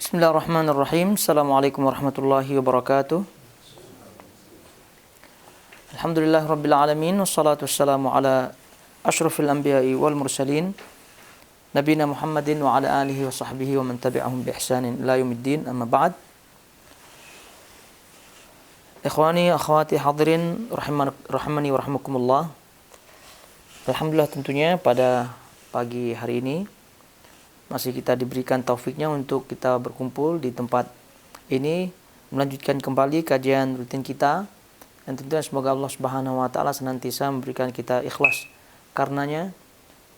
Bismillahirrahmanirrahim. Assalamualaikum warahmatullahi wabarakatuh. Alhamdulillahirabbil alamin wassalatu wassalamu ala asyrafil anbiya'i wal mursalin nabiyina Muhammadin wa ala alihi wa sahbihi wa man tabi'ahum bi ihsanin ila yaumiddin. Amma ba'd. Ikhwani akhwati hadirin rahimani wa rahimakumullah. Alhamdulillah, tentunya pada pagi hari ini masih kita diberikan taufiknya untuk kita berkumpul di tempat ini, melanjutkan kembali kajian rutin kita, dan tentunya semoga Allah Subhanahu wa taala senantiasa memberikan kita ikhlas karenanya,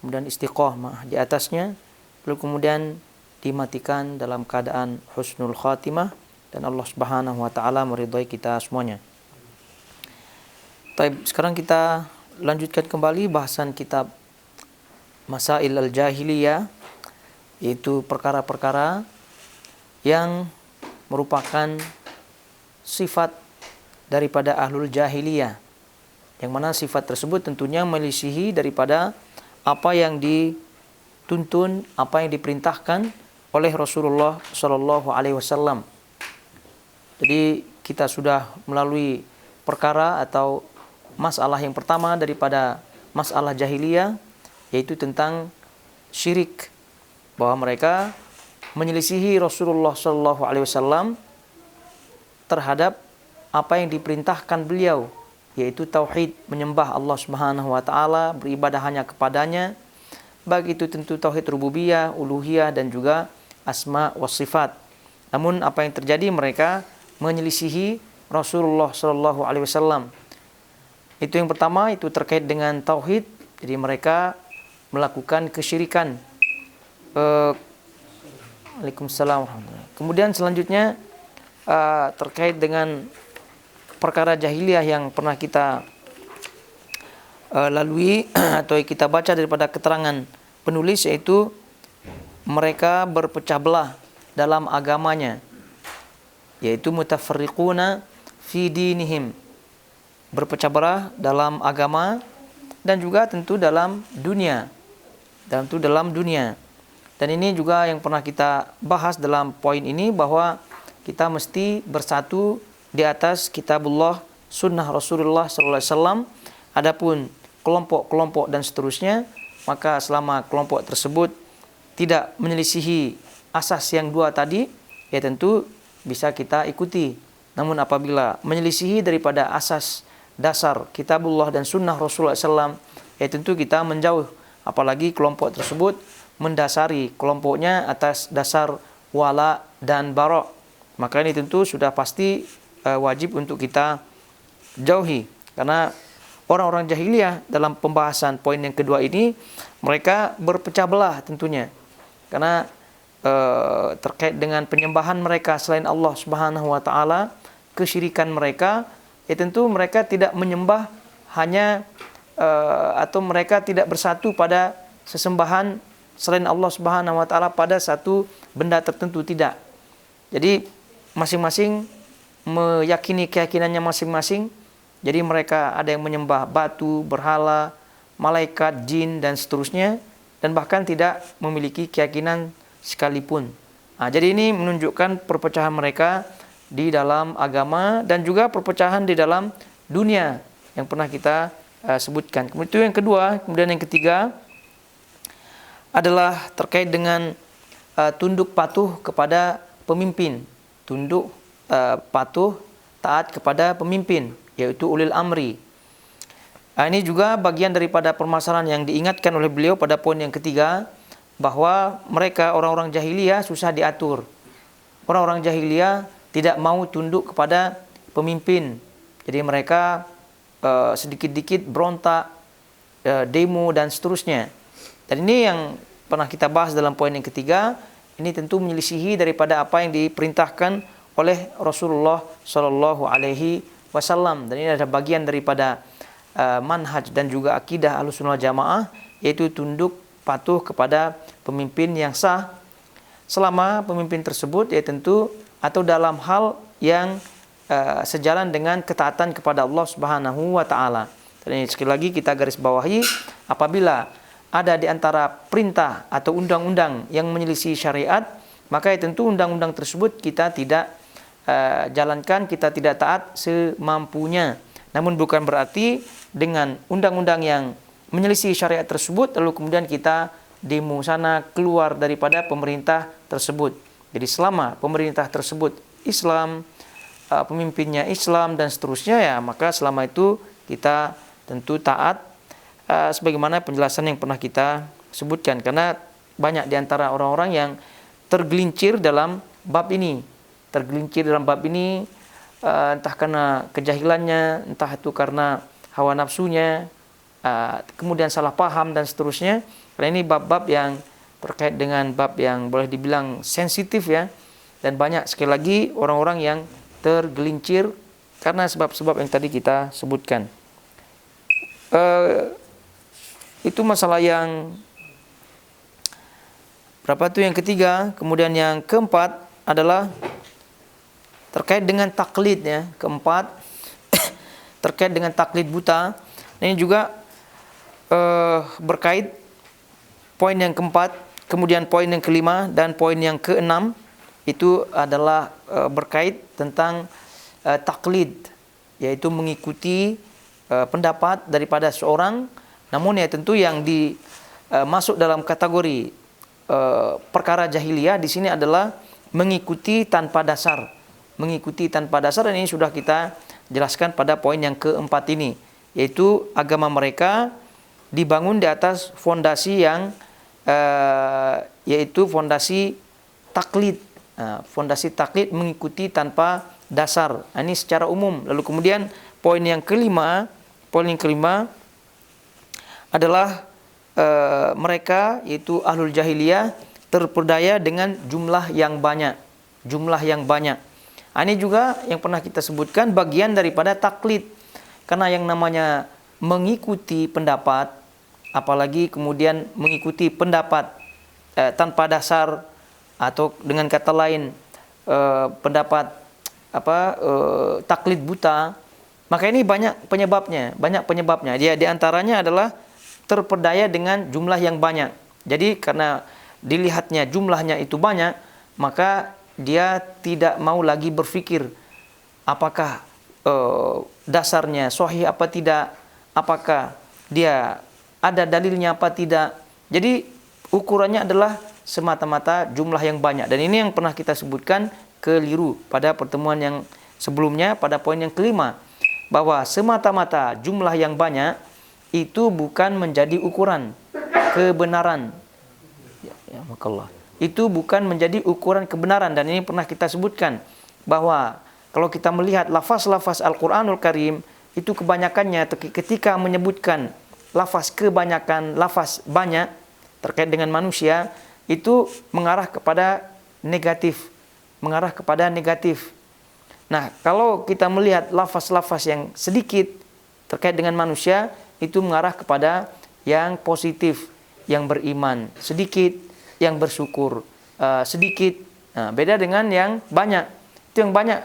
kemudian istiqomah di atasnya, lalu kemudian dimatikan dalam keadaan husnul khatimah, dan Allah Subhanahu wa taala meridhai kita semuanya. Baik, sekarang kita lanjutkan kembali bahasan kitab Masail al-Jahiliyah, yaitu perkara-perkara yang merupakan sifat daripada ahlul jahiliyah, yang mana sifat tersebut tentunya melisihi daripada apa yang dituntun, apa yang diperintahkan oleh Rasulullah Shallallahu Alaihi Wasallam. Jadi kita sudah melalui perkara atau masalah yang pertama daripada masalah jahiliyah, yaitu tentang syirik, bahwa mereka menyelisihi Rasulullah Shallallahu Alaihi Wasallam terhadap apa yang diperintahkan beliau, yaitu tauhid, menyembah Allah Subhanahu Wa Taala, beribadah hanya kepadanya, baik itu tentu tauhid rububiyah, uluhiyah, dan juga asma wa sifat. Namun apa yang terjadi, mereka menyelisihi Rasulullah Shallallahu Alaihi Wasallam. Itu yang pertama, itu terkait dengan tauhid. Jadi mereka melakukan kesyirikan. Waalaikumsalam. Kemudian selanjutnya terkait dengan perkara jahiliyah yang pernah kita lalui atau kita baca daripada keterangan penulis, yaitu mereka berpecah belah dalam agamanya, yaitu mutafarriquna fi dinihim, berpecah belah dalam agama dan juga tentu dalam dunia. Dan ini juga yang pernah kita bahas dalam poin ini, bahwa kita mesti bersatu di atas kitabullah, sunnah Rasulullah SAW. Adapun kelompok-kelompok dan seterusnya, maka selama kelompok tersebut tidak menyelisihi asas yang dua tadi, ya tentu bisa kita ikuti. Namun apabila menyelisihi daripada asas dasar kitabullah dan sunnah Rasulullah SAW, ya tentu kita menjauh. Apalagi kelompok tersebut mendasari kelompoknya atas dasar wala dan bara, maka ini tentu sudah pasti wajib untuk kita jauhi. Karena orang-orang jahiliyah dalam pembahasan poin yang kedua ini, mereka berpecah belah tentunya, karena terkait dengan penyembahan mereka selain Allah Subhanahu wa taala, kesyirikan mereka, ya tentu mereka tidak menyembah hanya atau mereka tidak bersatu pada sesembahan selain Allah Subhanahu wa taala pada satu benda tertentu, tidak. Jadi masing-masing meyakini keyakinannya masing-masing. Jadi mereka ada yang menyembah batu, berhala, malaikat, jin, dan seterusnya, dan bahkan tidak memiliki keyakinan sekalipun. Jadi ini menunjukkan perpecahan mereka di dalam agama dan juga perpecahan di dalam dunia yang pernah kita sebutkan. Kemudian itu yang kedua. Kemudian yang ketiga adalah terkait dengan tunduk patuh kepada pemimpin, tunduk patuh taat kepada pemimpin, yaitu ulil amri. Ini juga bagian daripada permasalahan yang diingatkan oleh beliau pada poin yang ketiga, bahwa mereka orang-orang jahiliyah susah diatur. Orang-orang jahiliyah tidak mau tunduk kepada pemimpin. Jadi mereka sedikit-dikit berontak, demo, dan seterusnya. Dan ini yang pernah kita bahas dalam poin yang ketiga. Ini tentu menyelisihi daripada apa yang diperintahkan oleh Rasulullah Shallallahu Alaihi Wasallam. Dan ini adalah bagian daripada manhaj dan juga akidah Ahlussunnah wal Jamaah, yaitu tunduk patuh kepada pemimpin yang sah, selama pemimpin tersebut ya tentu atau dalam hal yang sejalan dengan ketaatan kepada Allah Subhanahu wa taala. Dan ini sekali lagi kita garis bawahi, apabila ada di antara perintah atau undang-undang yang menyelisih syariat, maka tentu undang-undang tersebut kita tidak jalankan, kita tidak taat semampunya. Namun bukan berarti dengan undang-undang yang menyelisih syariat tersebut lalu kemudian kita demo sana keluar daripada pemerintah tersebut. Jadi selama pemerintah tersebut Islam, pemimpinnya Islam dan seterusnya, ya maka selama itu kita tentu taat sebagaimana penjelasan yang pernah kita sebutkan. Karena banyak diantara orang-orang yang tergelincir dalam bab ini, entah karena kejahilannya, entah itu karena hawa nafsunya, kemudian salah paham dan seterusnya. Karena ini bab-bab yang terkait dengan bab yang boleh dibilang sensitif ya, dan banyak sekali lagi orang-orang yang tergelincir karena sebab-sebab yang tadi kita sebutkan. Itu masalah yang berapa tuh, yang ketiga. Kemudian yang keempat adalah terkait dengan taklid ya. Keempat terkait dengan taklid buta. Ini juga berkait poin yang keempat, kemudian poin yang kelima dan poin yang keenam itu adalah berkait tentang taklid, yaitu mengikuti pendapat daripada seorang. Namun ya tentu yang masuk dalam kategori perkara jahiliyah di sini adalah mengikuti tanpa dasar. Dan ini sudah kita jelaskan pada poin yang keempat ini, yaitu agama mereka dibangun di atas fondasi yang yaitu fondasi taklid. Fondasi taklid, mengikuti tanpa dasar. Ini secara umum. Lalu kemudian poin yang kelima adalah mereka, yaitu ahlul jahiliyah, terperdaya dengan jumlah yang banyak. Ini juga yang pernah kita sebutkan bagian daripada taklid. Karena yang namanya mengikuti pendapat, apalagi kemudian mengikuti pendapat tanpa dasar, atau dengan kata lain pendapat taklid buta, maka ini banyak penyebabnya. Dia diantaranya adalah terperdaya dengan jumlah yang banyak. Jadi karena dilihatnya jumlahnya itu banyak, maka dia tidak mau lagi berpikir apakah dasarnya sahih apa tidak, apakah dia ada dalilnya apa tidak. Jadi ukurannya adalah semata-mata jumlah yang banyak. Dan ini yang pernah kita sebutkan keliru pada pertemuan yang sebelumnya, pada poin yang kelima, bahwa semata-mata jumlah yang banyak itu bukan menjadi ukuran kebenaran. Ya makallah. Itu bukan menjadi ukuran kebenaran. Dan ini pernah kita sebutkan bahwa kalau kita melihat lafaz-lafaz Al-Quranul Karim, itu kebanyakannya ketika menyebutkan lafaz kebanyakan, lafaz banyak terkait dengan manusia, itu mengarah kepada negatif. Nah, kalau kita melihat lafaz-lafaz yang sedikit terkait dengan manusia, itu mengarah kepada yang positif, yang beriman, sedikit yang bersyukur, sedikit. Nah, beda dengan yang banyak. Itu yang banyak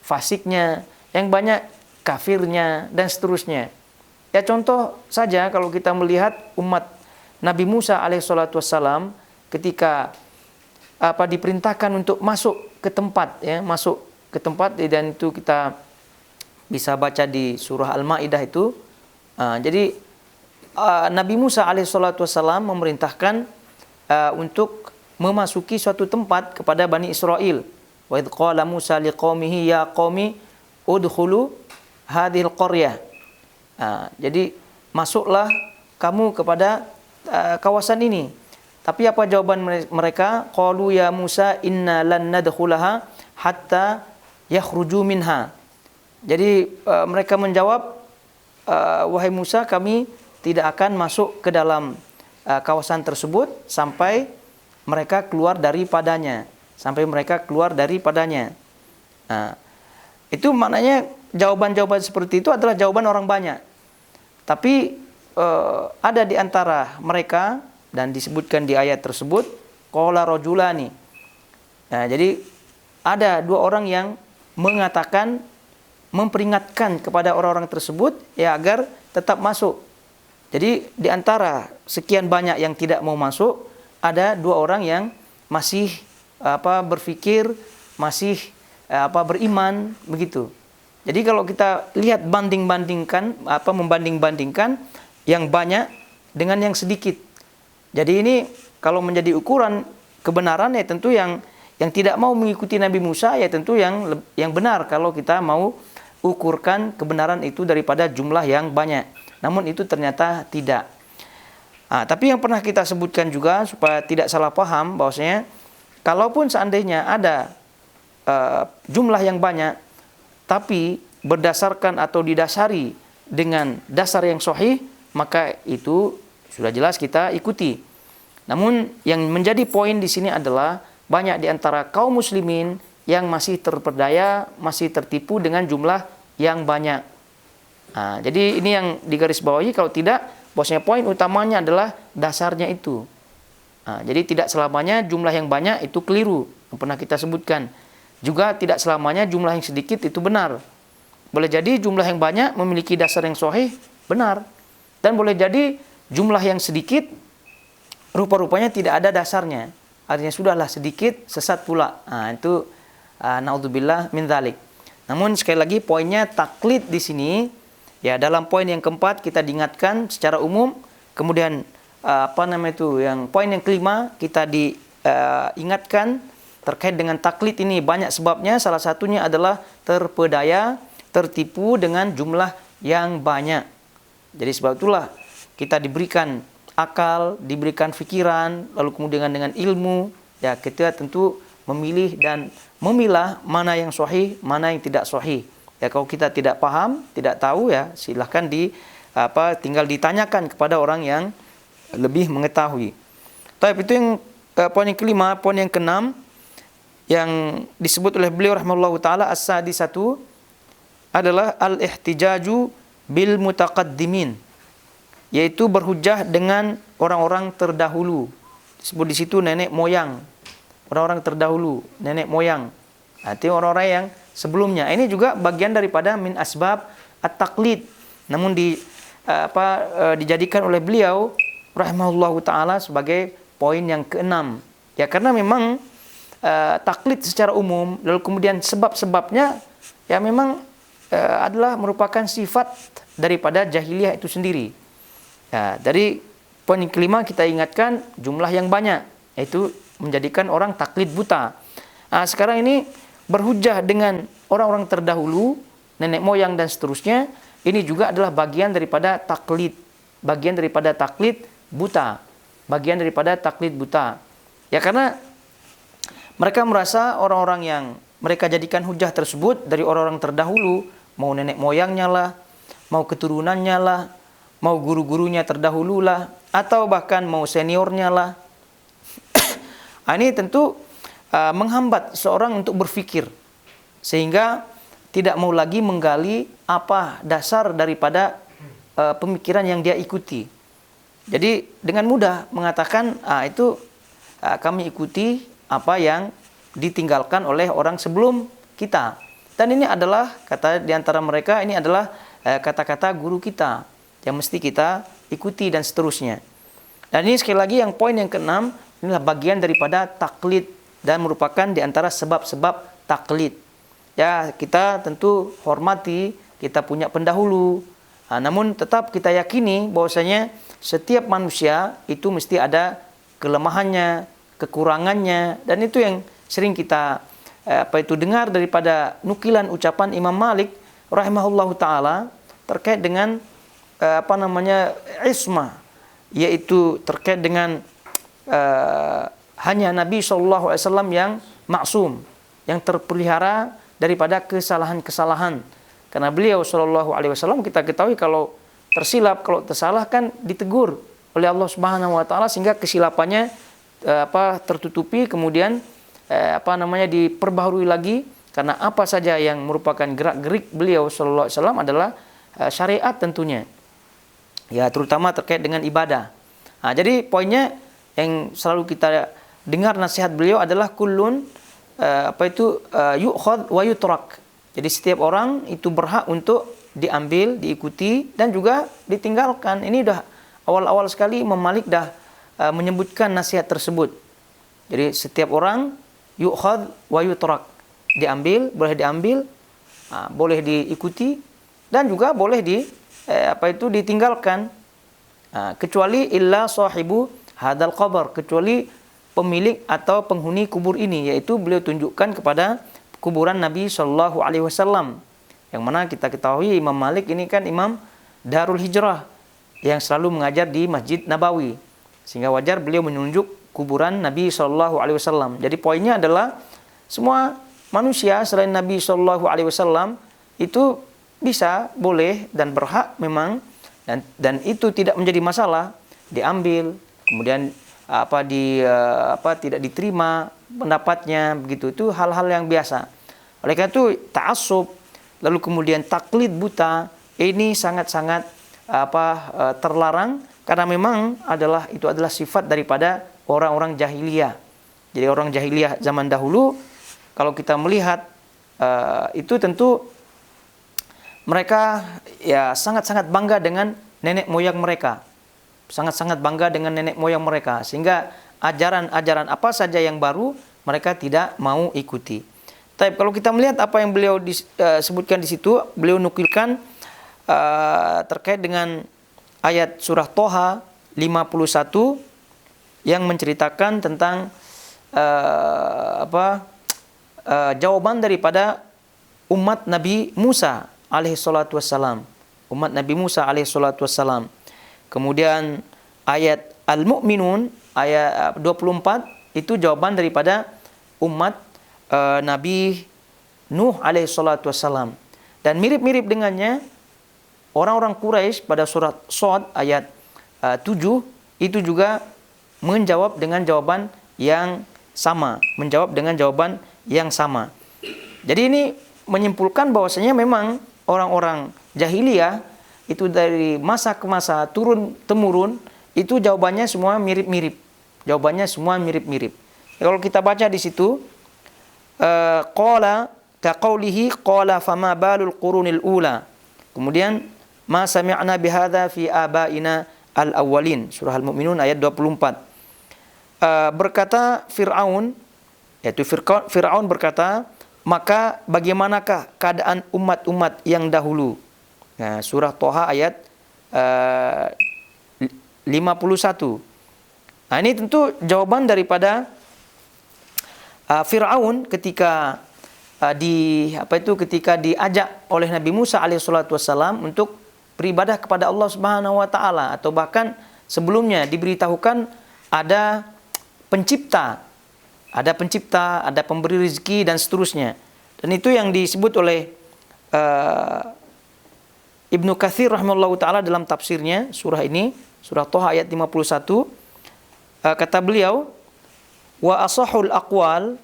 fasiknya, yang banyak kafirnya, dan seterusnya. Ya contoh saja kalau kita melihat umat Nabi Musa alaihissalatu wassalam ketika diperintahkan untuk masuk ke tempat, dan itu kita bisa baca di surah Al-Maidah itu. Jadi Nabi Musa alaihissalatu wassalam memerintahkan untuk memasuki suatu tempat kepada Bani Israel. Wa idh qala Musa liqaumihi ya qaumi udkhulu hadhil qaryah. Jadi masuklah kamu kepada kawasan ini. Tapi apa jawaban mereka? Qalu ya Musa inna lan nadkhulaha hatta yakhruju minha. Jadi mereka menjawab, wahai Musa, kami tidak akan masuk ke dalam kawasan tersebut sampai mereka keluar daripadanya. Itu maknanya jawaban-jawaban seperti itu adalah jawaban orang banyak. Tapi ada di antara mereka, dan disebutkan di ayat tersebut, qala rajulani. Nah, jadi ada dua orang yang mengatakan, memperingatkan kepada orang-orang tersebut ya agar tetap masuk. Jadi di antara sekian banyak yang tidak mau masuk, ada dua orang yang masih berpikir, masih beriman begitu. Jadi kalau kita lihat membanding-bandingkan yang banyak dengan yang sedikit. Jadi ini kalau menjadi ukuran kebenaran ya tentu yang tidak mau mengikuti Nabi Musa ya tentu yang benar kalau kita mau ukurkan kebenaran itu daripada jumlah yang banyak. Namun itu ternyata tidak. Tapi yang pernah kita sebutkan juga supaya tidak salah paham bahwasanya kalaupun seandainya ada jumlah yang banyak tapi berdasarkan atau didasari dengan dasar yang sahih, maka itu sudah jelas kita ikuti. Namun yang menjadi poin di sini adalah banyak di antara kaum muslimin yang masih terperdaya, masih tertipu dengan jumlah yang banyak. Jadi ini yang digarisbawahi, kalau tidak, bahwasanya poin utamanya adalah dasarnya itu. Jadi tidak selamanya jumlah yang banyak itu keliru, yang pernah kita sebutkan. Juga tidak selamanya jumlah yang sedikit itu benar. Boleh jadi jumlah yang banyak memiliki dasar yang sahih, benar. Dan boleh jadi jumlah yang sedikit rupa-rupanya tidak ada dasarnya. Artinya sudahlah sedikit, sesat pula. Itu naudzubillah min dzalik. Namun sekali lagi poinnya taklid di sini, ya dalam poin yang keempat kita diingatkan secara umum. Kemudian yang poin yang kelima kita diingatkan terkait dengan taklid ini banyak sebabnya. Salah satunya adalah terpedaya, tertipu dengan jumlah yang banyak. Jadi sebab itulah kita diberikan akal, diberikan fikiran, lalu kemudian dengan ilmu, ya kita tentu memilih dan memilah mana yang sahih, mana yang tidak sahih. Ya kalau kita tidak paham, tidak tahu ya silahkan tinggal ditanyakan kepada orang yang lebih mengetahui. Tapi itu yang poin yang kelima. Poin yang keenam yang disebut oleh beliau rahimahullahu taala as-sadisatu adalah al-ihtijaju bil mutaqaddimin, yaitu berhujjah dengan orang-orang terdahulu. Disebut di situ nenek moyang. Orang-orang terdahulu, nenek moyang. Itu orang-orang yang sebelumnya. Ini juga bagian daripada min asbab at-taqlid. Namun dijadikan oleh beliau rahimahullahu taala sebagai poin yang keenam. Ya karena memang taklid secara umum, lalu kemudian sebab-sebabnya ya memang adalah merupakan sifat daripada jahiliyah itu sendiri. Ya, dari poin yang kelima kita ingatkan jumlah yang banyak, yaitu menjadikan orang taklid buta. Sekarang ini berhujjah dengan orang-orang terdahulu, nenek moyang dan seterusnya, ini juga adalah bagian daripada taklid, bagian daripada taklid buta, bagian daripada taklid buta. Ya karena mereka merasa orang-orang yang mereka jadikan hujah tersebut dari orang-orang terdahulu, mau nenek moyangnya lah, mau keturunannya lah, mau guru-gurunya terdahulu lah, atau bahkan mau seniornya lah. Ini tentu menghambat seorang untuk berpikir, sehingga tidak mau lagi menggali apa dasar daripada pemikiran yang dia ikuti. Jadi dengan mudah mengatakan kami ikuti apa yang ditinggalkan oleh orang sebelum kita. Dan ini adalah kata di antara mereka, ini adalah kata-kata guru kita yang mesti kita ikuti dan seterusnya. Dan ini sekali lagi yang poin yang keenam, inilah bagian daripada taklid dan merupakan di antara sebab-sebab taklid. Ya, kita tentu hormati, kita punya pendahulu. Namun tetap kita yakini bahwasanya setiap manusia itu mesti ada kelemahannya, kekurangannya, dan itu yang sering kita dengar daripada nukilan ucapan Imam Malik rahimahullahu taala terkait dengan ismah, yaitu terkait dengan hanya Nabi SAW yang maksum, yang terpelihara daripada kesalahan-kesalahan. Karena beliau SAW kita ketahui kalau tersilap, kalau tersalah kan ditegur oleh Allah Subhanahu wa taala sehingga kesilapannya tertutupi, kemudian diperbaharui lagi, karena apa saja yang merupakan gerak-gerik beliau sallallahu alaihi wasallam adalah syariat tentunya. Ya, terutama terkait dengan ibadah. Jadi poinnya yang selalu kita dengar nasihat beliau adalah kullun yu'khadh wa yutrak. Jadi setiap orang itu berhak untuk diambil, diikuti dan juga ditinggalkan. Ini udah awal-awal sekali Imam Malik dah menyebutkan nasihat tersebut. Jadi setiap orang yu'khadh wa yutrak. Diambil, boleh diikuti dan juga boleh ditinggalkan. Kecuali illa sahibu hadal qabr, kecuali pemilik atau penghuni kubur ini, yaitu beliau tunjukkan kepada kuburan Nabi Shallallahu Alaihi Wasallam, yang mana kita ketahui Imam Malik ini kan imam Darul Hijrah yang selalu mengajar di Masjid Nabawi, sehingga wajar beliau menunjuk kuburan Nabi Shallallahu Alaihi Wasallam. Jadi poinnya adalah semua manusia selain Nabi Shallallahu Alaihi Wasallam itu bisa, boleh dan berhak memang, dan itu tidak menjadi masalah diambil, kemudian tidak diterima pendapatnya, begitu, itu hal-hal yang biasa. Oleh karena itu ta'assub lalu kemudian taklid buta ini sangat-sangat terlarang, karena memang itu adalah sifat daripada orang-orang jahiliyah. Jadi orang jahiliyah zaman dahulu, kalau kita melihat itu tentu mereka ya sangat-sangat bangga dengan nenek moyang mereka. Sangat-sangat bangga dengan nenek moyang mereka, sehingga ajaran-ajaran apa saja yang baru mereka tidak mau ikuti. Tapi kalau kita melihat apa yang beliau sebutkan di situ, beliau nukilkan terkait dengan ayat surah Toha 51 yang menceritakan tentang jawaban daripada umat Nabi Musa alaihi salatu wassalam. Umat Nabi Musa alaihi salatu wassalam. Kemudian ayat Al-Mu'minun ayat 24 itu jawaban daripada umat Nabi Nuh alaihi salatu wassalam. Dan mirip-mirip dengannya orang-orang Quraisy pada surat Shad ayat 7 itu juga menjawab dengan jawaban yang sama, Jadi ini menyimpulkan bahwasanya memang orang-orang jahiliyah itu dari masa ke masa turun temurun itu jawabannya semua mirip-mirip. Kalau kita baca di situ qala ka qaulihi qala fama balul qurunil ula. Kemudian ma sami'na bihadza fi abaina al-awwalin. Surah Al-Mu'minun ayat 24. Berkata Fir'aun, yaitu Fir'aun berkata, maka bagaimanakah keadaan umat-umat yang dahulu? Nah, surah Toha ayat 51. Nah, ini tentu jawaban daripada Fir'aun ketika ketika diajak oleh Nabi Musa alaihissalatu wassalam untuk beribadah kepada Allah Subhanahu wa taala, atau bahkan sebelumnya diberitahukan ada pencipta, ada pemberi rezeki dan seterusnya. Dan itu yang disebut oleh Ibnu Katsir rahimahullahu taala dalam tafsirnya surah ini, surah Toha ayat 51. Kata beliau, wa asahul aqwal.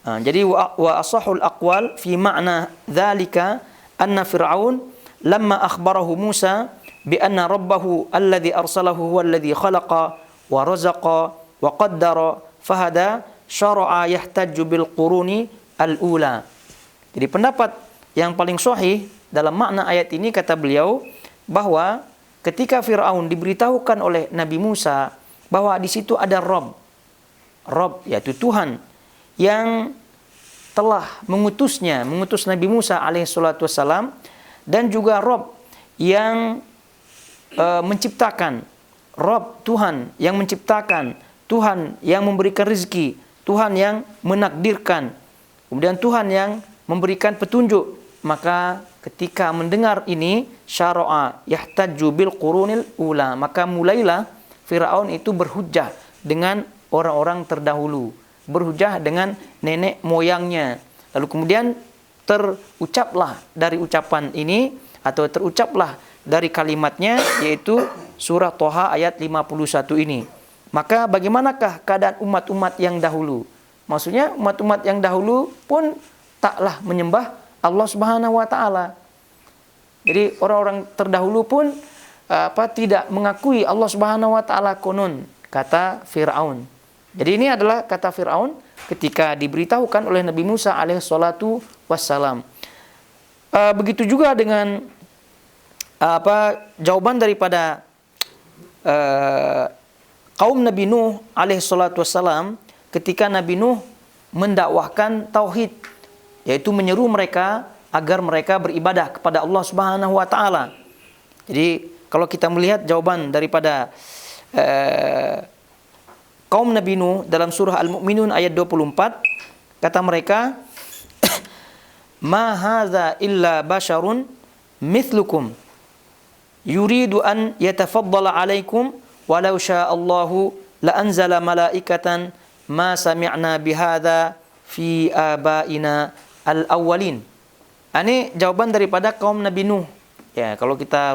Jadi wa asahul aqwal fi ma'na dzalika anna fir'aun lamma akhbarahu Musa bi anna rabbahu alladhi arsalahu huwa alladhi khalaqa wa razaqa wa qaddara fahada syara'a yahtajju bil quruni al-ula. Jadi pendapat yang paling sahih dalam makna ayat ini, kata beliau, bahwa ketika Fir'aun diberitahukan oleh Nabi Musa bahwa di situ ada Rabb yaitu Tuhan yang telah mengutus Nabi Musa alaihissalatu wassalam, dan juga Rabb yang menciptakan, Rabb Tuhan yang menciptakan, Tuhan yang memberikan rezeki, Tuhan yang menakdirkan, kemudian Tuhan yang memberikan petunjuk. Maka ketika mendengar ini, syara'a yahtajju bil qurunil ula, maka mulailah Firaun itu berhujjah dengan orang-orang terdahulu, berhujjah dengan nenek moyangnya. Lalu kemudian terucaplah dari ucapan ini, atau terucaplah dari kalimatnya, yaitu surah Toha ayat 51 ini. Maka bagaimanakah keadaan umat-umat yang dahulu? Maksudnya umat-umat yang dahulu pun taklah menyembah Allah Subhanahu wa taala. Jadi orang-orang terdahulu pun tidak mengakui Allah Subhanahu wa taala konon, kata Fir'aun. Jadi ini adalah kata Fir'aun ketika diberitahukan oleh Nabi Musa alaihissalatu wassalam. Begitu juga dengan jawaban daripada kaum Nabi Nuh alaihissalatu wassalam ketika Nabi Nuh mendakwahkan tauhid, yaitu menyeru mereka agar mereka beribadah kepada Allah Subhanahu wa taala. Jadi kalau kita melihat jawaban daripada kaum Nabi Nuh dalam surah Al-Mu'minun ayat 24, kata mereka, "Ma hadza illa basharun mithlukum yuridu an yatafaddala 'alaikum walau sya'allahu la anzala malaikatan ma sami'na bihadza fi abaina al-awwalin." Ini jawaban daripada kaum Nabi Nuh. Ya, kalau kita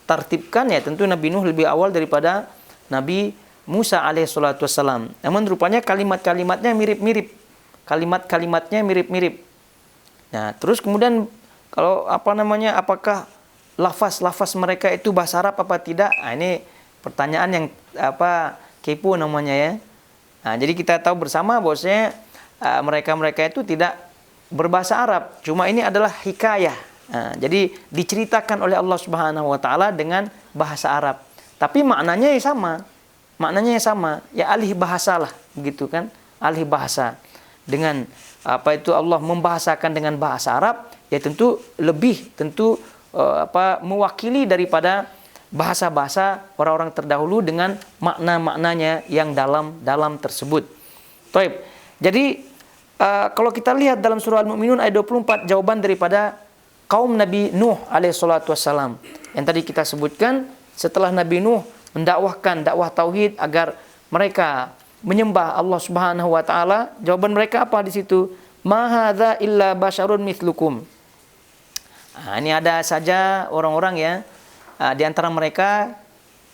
tartibkan ya tentu Nabi Nuh lebih awal daripada Nabi Musa alaihissalatu wassalam. Namun rupanya kalimat-kalimatnya mirip-mirip. Kalimat-kalimatnya mirip-mirip. Nah, terus kemudian kalau apakah lafaz-lafaz mereka itu bahasa Arab apa tidak? Nah, ini pertanyaan yang kepo namanya ya. Nah, jadi kita tahu bersama bahwasanya mereka-mereka itu tidak berbahasa Arab. Cuma ini adalah hikayah. Nah, jadi diceritakan oleh Allah Subhanahu wa taala dengan bahasa Arab. Tapi maknanya sama. Maknanya sama. Ya alih bahasa lah, begitu kan? Alih bahasa. Dengan Allah membahasakan dengan bahasa Arab, ya tentu mewakili daripada bahasa-bahasa orang-orang terdahulu dengan makna-maknanya yang dalam tersebut. Baik. Jadi kalau kita lihat dalam surah Al-Mu'minun ayat 24, jawaban daripada kaum Nabi Nuh alaihissalatu wassalam yang tadi kita sebutkan, setelah Nabi Nuh mendakwahkan dakwah tauhid agar mereka menyembah Allah Subhanahu wa taala, jawaban mereka apa di situ? Ma hadza illa basyarun mithlukum. Nah, ini ada saja orang-orang ya di antara mereka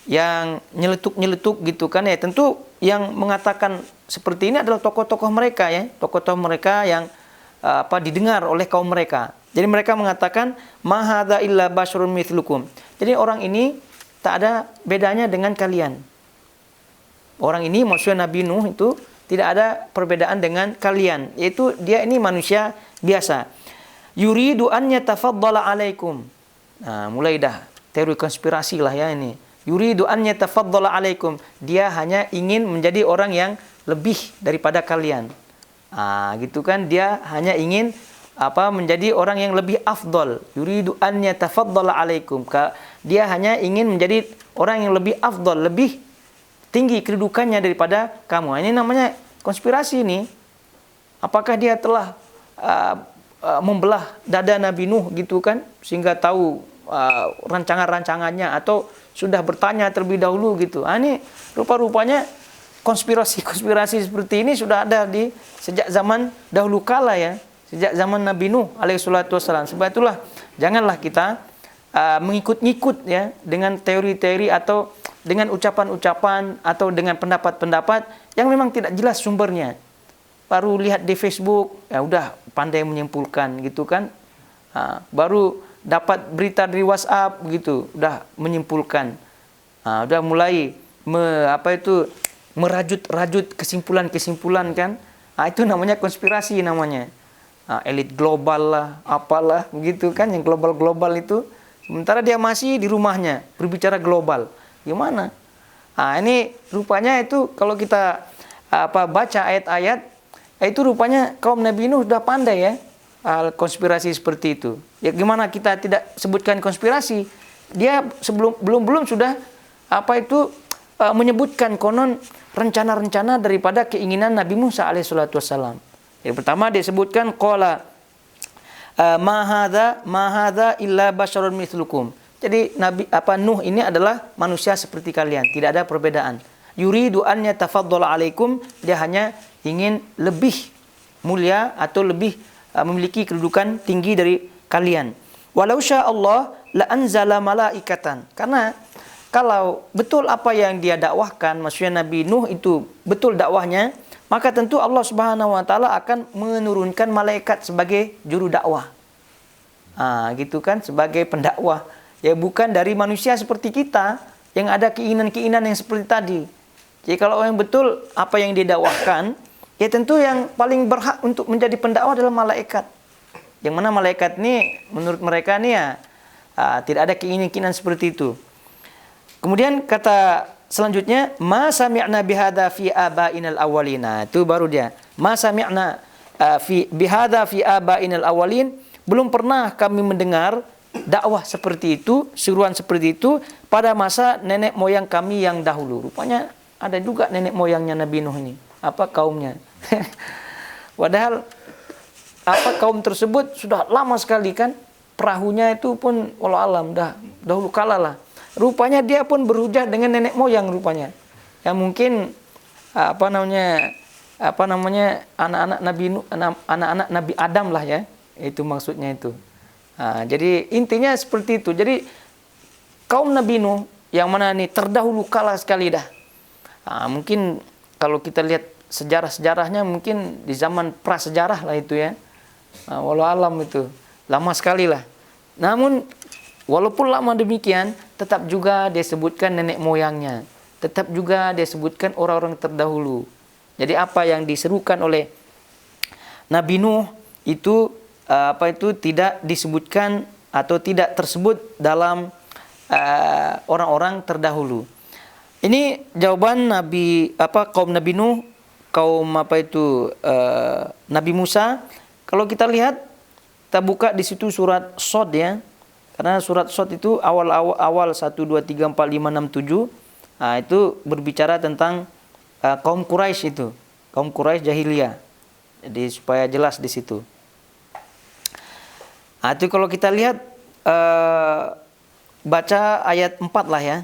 yang nyeletuk-nyeletuk gitu kan ya. Tentu yang mengatakan seperti ini adalah tokoh-tokoh mereka ya, tokoh-tokoh mereka yang didengar oleh kaum mereka. Jadi mereka mengatakan ma hadza illa basyarun mithlukum. Jadi orang ini tak ada bedanya dengan kalian. Orang ini maksudnya Nabi Nuh itu tidak ada perbedaan dengan kalian, yaitu dia ini manusia biasa. Yuridu an yatafaddala 'alaikum. Nah, mulai dah teori konspirasi lah ya ini. Yuridu an yatafaddala 'alaikum. Dia hanya ingin menjadi orang yang lebih daripada kalian. Gitu kan, dia hanya ingin menjadi orang yang lebih afdal. Yuridu an yatafaddala 'alaikum. Dia hanya ingin menjadi orang yang lebih afdal, lebih tinggi kedudukannya daripada kamu. Ini namanya konspirasi ini. Apakah dia telah membelah dada Nabi Nuh gitu kan, sehingga tahu rancangan-rancangannya, atau sudah bertanya terlebih dahulu gitu. Ini rupa-rupanya konspirasi seperti ini sudah ada sejak zaman dahulu kala ya, sejak zaman Nabi Nuh alaihissalatu wassalam. Sebab itulah janganlah kita mengikut-ngikut ya dengan teori-teori atau dengan ucapan-ucapan atau dengan pendapat-pendapat yang memang tidak jelas sumbernya. Baru lihat di Facebook, ya udah pandai menyimpulkan gitu kan. Baru dapat berita dari WhatsApp gitu, udah menyimpulkan. Udah mulai merajut kesimpulan-kesimpulan kan. Itu namanya konspirasi namanya. Elit global lah, apalah begitu kan, yang global-global itu. Sementara dia masih di rumahnya berbicara global. Gimana? Ini rupanya itu kalau kita baca ayat-ayat, itu rupanya kaum Nabi Nuh sudah pandai ya konspirasi seperti itu. Ya gimana kita tidak sebutkan konspirasi? Dia belum sudah menyebutkan konon rencana-rencana daripada keinginan Nabi Musa alaihissalatu wassalam. Yang pertama dia sebutkan qala ma hadza illa basyarun mithlukum. Jadi Nuh ini adalah manusia seperti kalian, tidak ada perbedaan. Yuridu an yatafaddala 'alaikum, dia hanya ingin lebih mulia atau lebih memiliki kedudukan tinggi dari kalian. Walau sya Allah la anzala malaikatan. Karena kalau betul apa yang dia dakwahkan, maksudnya Nabi Nuh itu betul dakwahnya, maka tentu Allah Subhanahu wa taala akan menurunkan malaikat sebagai juru dakwah. Gitu kan, sebagai pendakwah. Ya bukan dari manusia seperti kita yang ada keinginan-keinginan yang seperti tadi. Jadi kalau yang betul apa yang didakwahkan, ya tentu yang paling berhak untuk menjadi pendakwah adalah malaikat. Yang mana malaikat ini menurut mereka ini ya tidak ada keinginan-keinginan seperti itu. Kemudian kata selanjutnya, ma sami'na bihadza fi abainal awwalina. Itu baru dia. Ma sami'na fi bihadza fi aba'inal awwalin, belum pernah kami mendengar dakwah seperti itu, seruan seperti itu pada masa nenek moyang kami yang dahulu. Rupanya ada juga nenek moyangnya Nabi Nuh ini, kaumnya. Padahal kaum tersebut sudah lama sekali kan, perahunya itu pun walau alam dah dahulu kala lah. Rupanya dia pun berhujah dengan nenek moyang rupanya. Yang mungkin anak-anak Nabi Nuh, anak-anak Nabi Adam lah ya. Itu maksudnya itu. Jadi intinya seperti itu. Jadi kaum Nabi Nuh yang mana nih terdahulu kala sekali dah. Mungkin kalau kita lihat sejarah-sejarahnya mungkin di zaman prasejarah lah itu ya. Walau alam itu lama sekali lah. Namun walaupun lama demikian, tetap juga dia sebutkan nenek moyangnya. Tetap juga dia sebutkan orang-orang terdahulu. Jadi apa yang diserukan oleh Nabi Nuh itu tidak disebutkan atau tidak tersebut dalam orang-orang terdahulu. Ini jawaban kaum Nabi Nuh, kaum Nabi Musa. Kalau kita lihat, kita buka di situ surat Shad ya. Karena surat Shad itu awal 1 2 3 4 5 6 7. Itu berbicara tentang kaum Quraisy itu. Kaum Quraisy jahiliyah. Jadi supaya jelas di situ. Itu kalau kita lihat baca ayat 4 lah ya.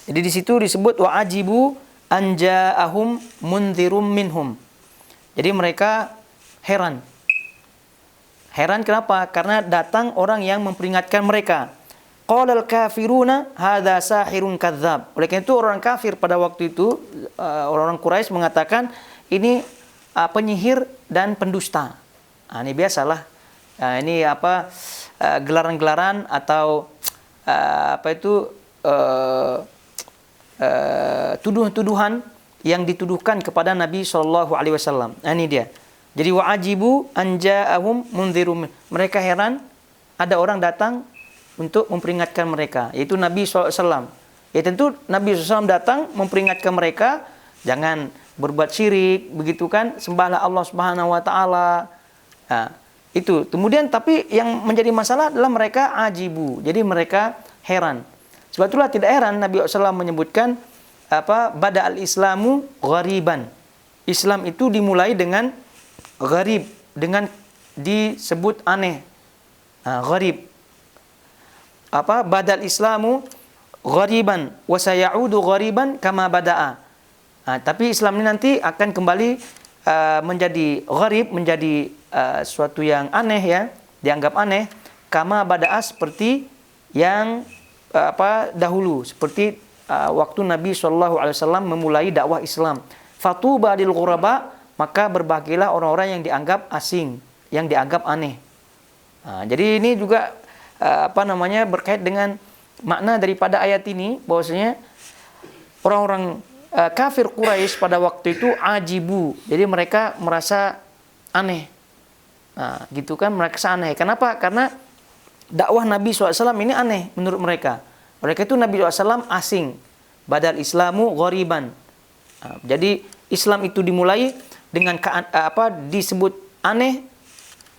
Jadi di situ disebut wa ajibu anja'ahum mundzirum minhum. Jadi mereka heran. Heran kenapa? Karena datang orang yang memperingatkan mereka. Qalal kafiruna hadza sahirun kadzdzab. Oleh karena itu orang kafir pada waktu itu, orang-orang Quraisy mengatakan ini penyihir dan pendusta. Ini biasalah. Ini gelaran-gelaran atau tuduhan-tuduhan yang dituduhkan kepada Nabi SAW. Ini dia. Jadi wa'ajibu anja'ahum mundzirum. Mereka heran ada orang datang untuk memperingatkan mereka, yaitu Nabi SAW. Ya tentu Nabi SAW datang memperingatkan mereka, jangan berbuat syirik, begitu kan? Sembahlah Allah Subhanahu wa taala. Itu. Kemudian tapi yang menjadi masalah adalah mereka ajibu. Jadi mereka heran. Sebab itulah tidak heran Nabi SAW menyebutkan bada al-islamu ghariban. Islam itu dimulai dengan gharib, dengan disebut aneh. Gharib. Badal islamu ghariban wa sayaudu ghariban kama bada'a. Tapi Islam ini nanti akan kembali menjadi gharib, menjadi suatu yang aneh ya, dianggap aneh, kama bada'a, seperti yang dahulu, seperti waktu Nabi SAW memulai dakwah Islam. Fatuba lil ghuraba, maka berbahagialah orang-orang yang dianggap asing, yang dianggap aneh. Jadi ini juga berkait dengan makna daripada ayat ini, bahwasanya orang-orang kafir Quraisy pada waktu itu ajibu. Jadi mereka merasa aneh. Gitu kan, merasa aneh. Kenapa? Karena dakwah Nabi SAW ini aneh menurut mereka. Mereka itu Nabi SAW asing. Badal islamu ghariban. Jadi Islam itu dimulai dengan disebut aneh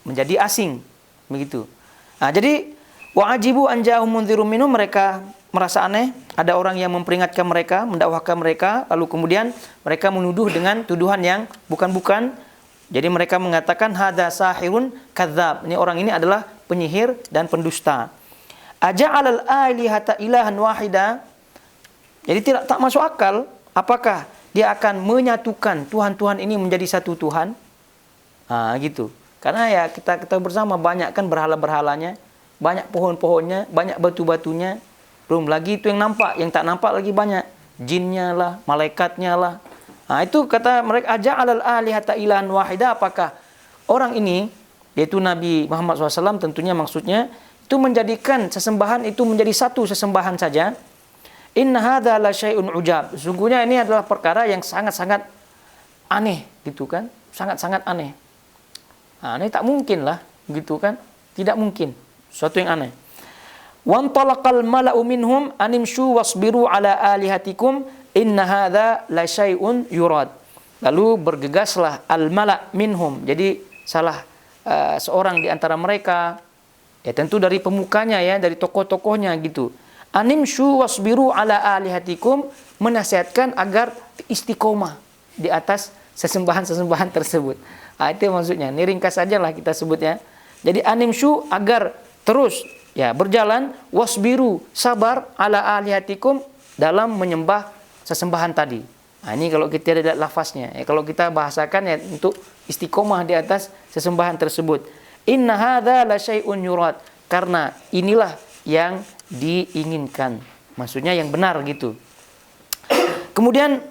menjadi asing. Begitu. Jadi wa'ajibu anja'ahum mundzirum minhum, mereka merasa aneh, ada orang yang memperingatkan mereka, mendakwahkan mereka, lalu kemudian mereka menuduh dengan tuduhan yang bukan-bukan. Jadi mereka mengatakan hadza sahirun kadzdzab. Ini orang ini adalah penyihir dan pendusta. Aja'alal alihata ilahan wahida. Jadi tak masuk akal, apakah dia akan menyatukan Tuhan-Tuhan ini menjadi satu Tuhan? Gitu. Karena ya kita bersama banyak kan berhala-berhalanya, banyak pohon-pohonnya, banyak batu-batunya. Belum lagi itu yang nampak, yang tak nampak lagi banyak. Jinnya lah, malaikatnya lah. Itu kata mereka, aja'alal alihata ilahan wahida, apakah orang ini, yaitu Nabi Muhammad SAW tentunya maksudnya, itu menjadikan sesembahan itu menjadi satu sesembahan saja. Inna hadza la syai'un ujab. Sungguhnya ini adalah perkara yang sangat-sangat aneh, gitu kan? Sangat-sangat aneh. Ini tak mungkin lah, gitu kan? Tidak mungkin. Suatu yang aneh. Wantalaqal mala'u minhum animshu wasbiru ala alihatikum inna hadza la syai'un yurad. Lalu bergegaslah al-mala' minhum. Jadi salah seorang di antara mereka, ya tentu dari pemukanya ya, dari tokoh-tokohnya gitu. Animshu wasbiru ala alihatikum, menasihatkan agar istiqomah di atas sesembahan-sesembahan tersebut. Itu maksudnya. Ini ringkas saja lah kita sebutnya. Jadi animshu, agar terus ya berjalan, wasbiru, sabar, ala alihatikum, dalam menyembah sesembahan tadi. Ini kalau kita lihat lafaznya. Ya, kalau kita bahasakan ya untuk istiqomah di atas sesembahan tersebut. Inna hadza la syai'un yurad. Karena inilah yang diinginkan. Maksudnya yang benar gitu. Kemudian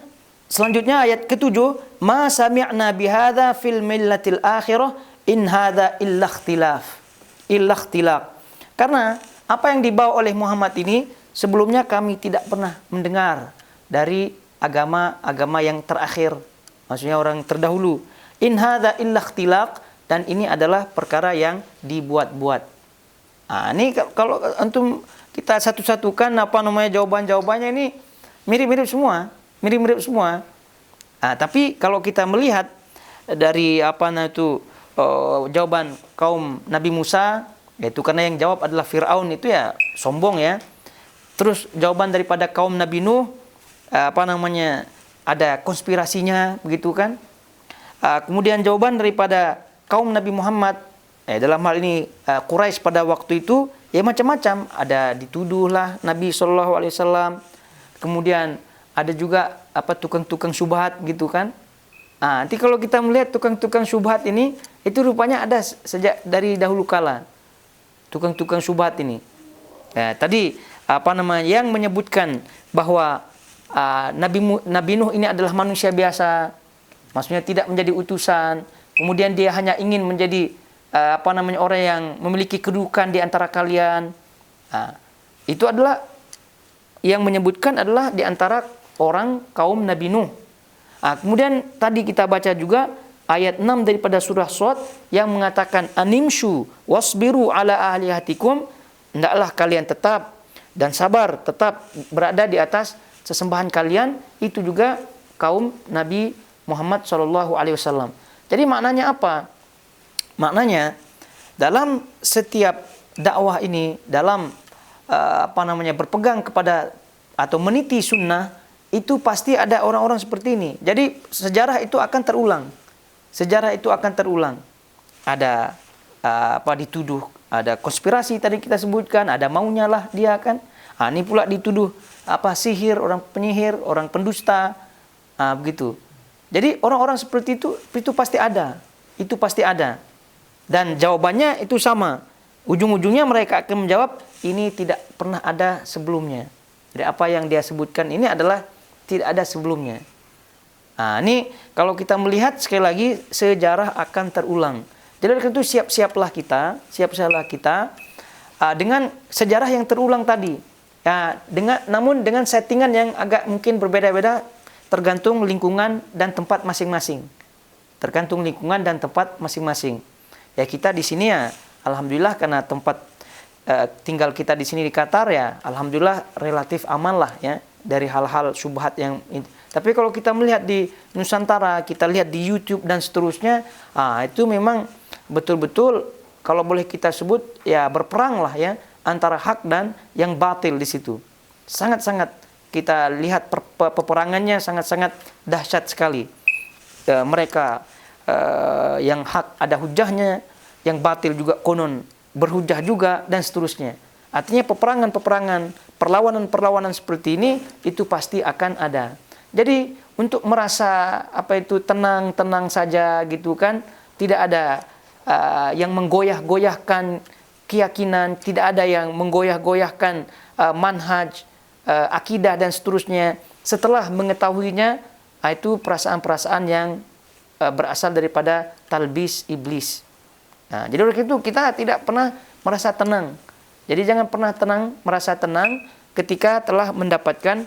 selanjutnya ayat ke-7, ma sami'na bihadza fil millatil akhirah in hadza illa ikhtilaf. Illa ikhtilaf. Karena apa yang dibawa oleh Muhammad ini sebelumnya kami tidak pernah mendengar dari agama-agama yang terakhir. Maksudnya orang terdahulu. In hadza illa ikhtilaf, dan ini adalah perkara yang dibuat-buat. Ini kalau antum kita satu-satukan jawaban-jawabannya ini mirip-mirip semua, mirip-mirip semua. Tapi kalau kita melihat dari jawaban kaum Nabi Musa, yaitu karena yang jawab adalah Fir'aun, itu ya sombong ya. Terus jawaban daripada kaum Nabi Nuh, ada konspirasinya begitu kan. Kemudian jawaban daripada kaum Nabi Muhammad, dalam hal ini Quraisy pada waktu itu, ya macam-macam. Ada dituduhlah Nabi SAW. Kemudian ada juga tukang-tukang syubhat gitu kan. Nanti kalau kita melihat tukang-tukang syubhat ini, itu rupanya ada sejak dari dahulu kala. Tukang-tukang syubhat ini. Tadi yang menyebutkan bahwa Nabi Nuh ini adalah manusia biasa, maksudnya tidak menjadi utusan. Kemudian dia hanya ingin menjadi orang yang memiliki kedudukan di antara kalian. Itu adalah yang menyebutkan adalah di antara orang kaum Nabi Nuh. Kemudian tadi kita baca juga ayat 6 daripada surah Shad yang mengatakan animshu wasbiru ala ahlihatikum, hendaklah kalian tetap dan sabar, tetap berada di atas sesembahan kalian. Itu juga kaum Nabi Muhammad SAW. Jadi maknanya apa? Maknanya dalam setiap dakwah ini, dalam berpegang kepada atau meniti sunnah, itu pasti ada orang-orang seperti ini. Jadi sejarah itu akan terulang. Sejarah itu akan terulang. Ada dituduh, ada konspirasi tadi kita sebutkan, ada maunya lah dia kan. Ini pula dituduh sihir, orang penyihir, orang pendusta, begitu. Jadi orang-orang seperti itu pasti ada. Itu pasti ada. Dan jawabannya itu sama. Ujung-ujungnya mereka akan menjawab, ini tidak pernah ada sebelumnya. Jadi apa yang dia sebutkan ini adalah tidak ada sebelumnya. Ini kalau kita melihat sekali lagi, sejarah akan terulang. Jadi itu siap-siaplah kita dengan sejarah yang terulang tadi. Namun dengan settingan yang agak mungkin berbeda-beda, tergantung lingkungan dan tempat masing-masing. Ya kita di sini ya, alhamdulillah karena tempat tinggal kita di sini di Qatar ya, alhamdulillah relatif aman lah ya dari hal-hal syubhat yang. Tapi kalau kita melihat di Nusantara, kita lihat di YouTube dan seterusnya, itu memang betul-betul kalau boleh kita sebut ya berperang lah ya antara hak dan yang batil di situ. Sangat-sangat kita lihat peperangannya sangat-sangat dahsyat sekali. Mereka yang hak ada hujahnya, yang batil juga konon berhujah juga dan seterusnya. Artinya peperangan-peperangan, perlawanan-perlawanan seperti ini itu pasti akan ada. Jadi untuk merasa tenang-tenang saja gitu kan, tidak ada yang menggoyah-goyahkan keyakinan, tidak ada yang menggoyah-goyahkan manhaj, akidah dan seterusnya. Setelah mengetahuinya, itu perasaan-perasaan yang berasal daripada talbis iblis. Jadi oleh itu kita tidak pernah merasa tenang. Jadi jangan pernah merasa tenang ketika telah mendapatkan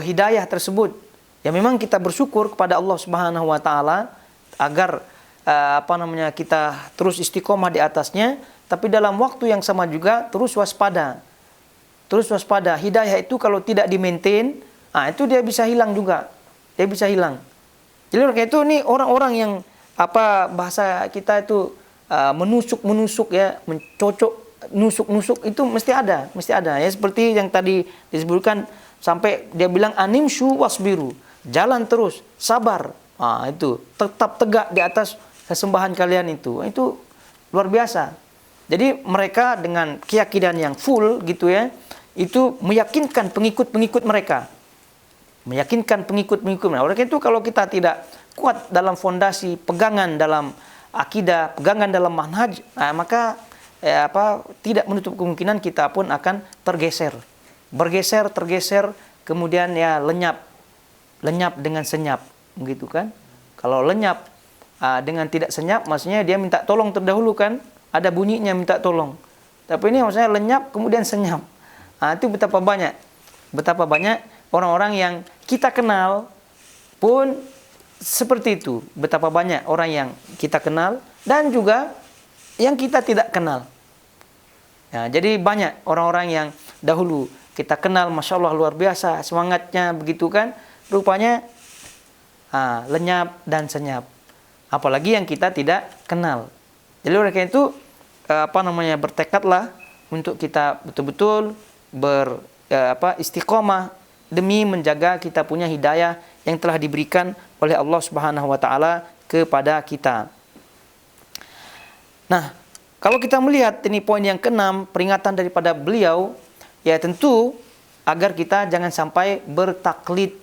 hidayah tersebut. Ya memang kita bersyukur kepada Allah Subhanahu wa taala agar kita terus istiqomah di atasnya, tapi dalam waktu yang sama juga terus waspada. Terus waspada. Hidayah itu kalau tidak di-maintain, itu dia bisa hilang juga. dia bisa hilang. Jadi oleh itu nih orang-orang yang bahasa kita itu menusuk ya, mencocok, nusuk itu mesti ada ya, seperti yang tadi disebutkan sampai dia bilang animshu wasbiru, jalan terus, sabar. Itu tetap tegak di atas kesembahan kalian itu luar biasa. Jadi mereka dengan keyakinan yang full gitu ya, itu meyakinkan pengikut-pengikut mereka. Oleh itu kalau kita tidak kuat dalam fondasi, pegangan dalam akidah, pegangan dalam manhaj, maka tidak menutup kemungkinan kita pun akan tergeser, kemudian ya lenyap dengan senyap, begitu kan? Kalau lenyap dengan tidak senyap, maksudnya dia minta tolong terdahulu kan? Ada bunyinya minta tolong. Tapi ini maksudnya lenyap kemudian senyap. Itu betapa banyak orang-orang yang kita kenal pun seperti itu. Betapa banyak orang yang kita kenal dan juga yang kita tidak kenal. Jadi banyak orang-orang yang dahulu kita kenal, Masya Allah luar biasa semangatnya begitu kan, rupanya lenyap dan senyap. Apalagi yang kita tidak kenal. Jadi oleh karena itu bertekadlah untuk kita betul-betul istiqomah demi menjaga kita punya hidayah yang telah diberikan oleh Allah Subhanahu wa taala kepada kita. Nah, kalau kita melihat ini poin yang ke-6, peringatan daripada beliau, ya tentu agar kita jangan sampai bertaklid,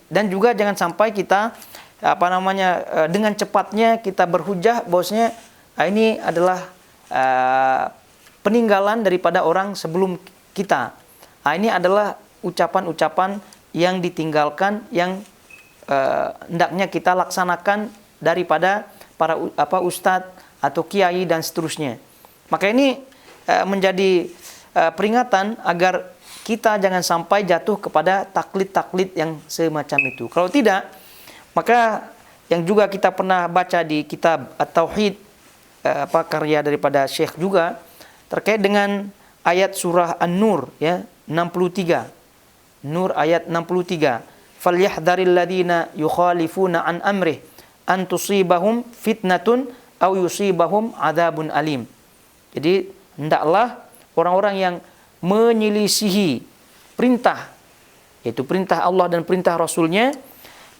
dan juga jangan sampai kita dengan cepatnya kita berhujah bahwasanya ini adalah peninggalan daripada orang sebelum kita. Ini adalah ucapan-ucapan yang ditinggalkan, yang hendaknya kita laksanakan daripada para ustadz atau kiai dan seterusnya. Maka ini menjadi peringatan agar kita jangan sampai jatuh kepada taklid-taklid yang semacam itu. Kalau tidak, maka yang juga kita pernah baca di kitab At-Tauhid, karya daripada Syekh juga, terkait dengan ayat surah An-Nur ya, 63. Nur ayat 63. Falyahdharil ladzina yukhalifuna an amrih an tusibahum fitnatun aw yusibahum adzabun alim. Jadi hendaklah orang-orang yang menyelisihi perintah, yaitu perintah Allah dan perintah Rasulnya,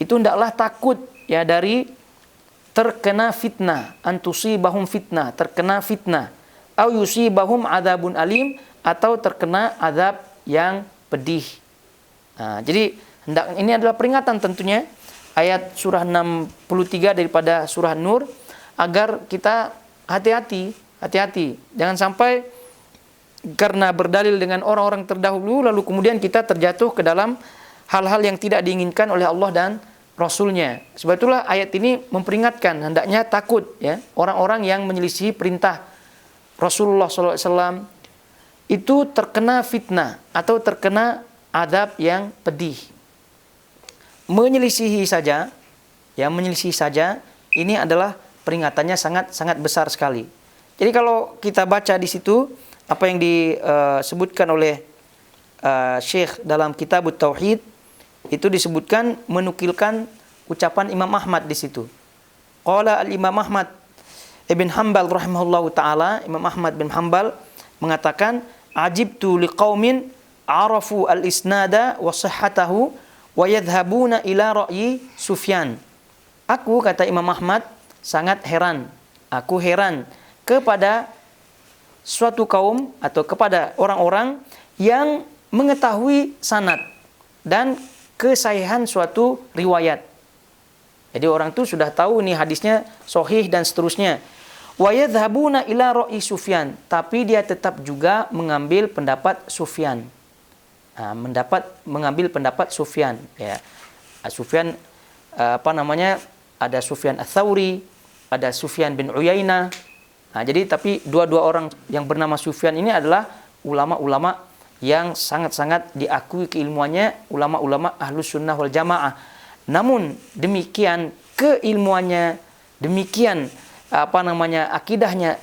itu hendaklah takut ya dari terkena fitnah, an tusibahum fitnah, terkena fitnah, aw yusibahum adzabun alim, atau terkena azab yang pedih. Jadi ini adalah peringatan tentunya ayat surah 63 daripada surah Nur, agar kita hati-hati. Jangan sampai karena berdalil dengan orang-orang terdahulu lalu kemudian kita terjatuh ke dalam hal-hal yang tidak diinginkan oleh Allah dan Rasulnya. Sebab itulah ayat ini memperingatkan hendaknya takut ya orang-orang yang menyelisihi perintah Rasulullah SAW itu terkena fitnah atau terkena adab yang pedih. Menyelisihi saja ini adalah peringatannya sangat besar sekali. Jadi kalau kita baca di situ apa yang disebutkan oleh Syekh dalam kitab Tauhid, itu disebutkan menukilkan ucapan Imam Ahmad di situ. Qala al-Imam Ahmad Ibn Hanbal rahimahullahu taala, Imam Ahmad bin Hanbal mengatakan, ajibtu liqaumin arafu al-isnada wa sihhatahu wa yadhhabuna ila ra'yi Sufyan. Aku, kata Imam Ahmad, sangat heran. Aku heran kepada suatu kaum atau kepada orang-orang yang mengetahui sanad dan kesahihan suatu riwayat. Jadi orang itu sudah tahu nih hadisnya sahih dan seterusnya. Wa yadhhabuna ila ra'yi Sufyan, tapi dia tetap juga mengambil pendapat Sufyan. Mengambil pendapat Sufyan ya. Sufyan ada Sufyan Ats-Tsauri, ada Sufyan bin Uyainah. Jadi tapi dua-dua orang yang bernama Sufyan ini adalah ulama-ulama yang sangat-sangat diakui keilmuannya, ulama-ulama Ahlus Sunnah wal Jamaah. Namun demikian keilmuannya, demikian akidahnya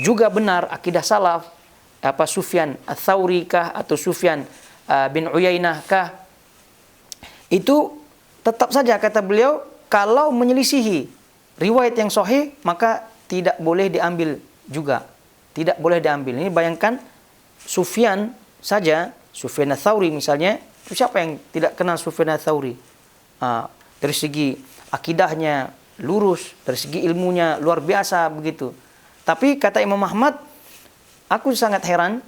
juga benar, akidah salaf. Sufyan Ats-Tsauri kah atau Sufyan bin Uyainah kah, itu tetap saja kata beliau, kalau menyelisihi riwayat yang sahih maka tidak boleh diambil juga. Tidak boleh diambil. Ini bayangkan Sufyan saja, Sufyan ats-Tsauri misalnya, siapa yang tidak kenal Sufyan ats-Tsauri? Dari segi akidahnya lurus, dari segi ilmunya luar biasa begitu. Tapi kata Imam Ahmad, aku sangat heran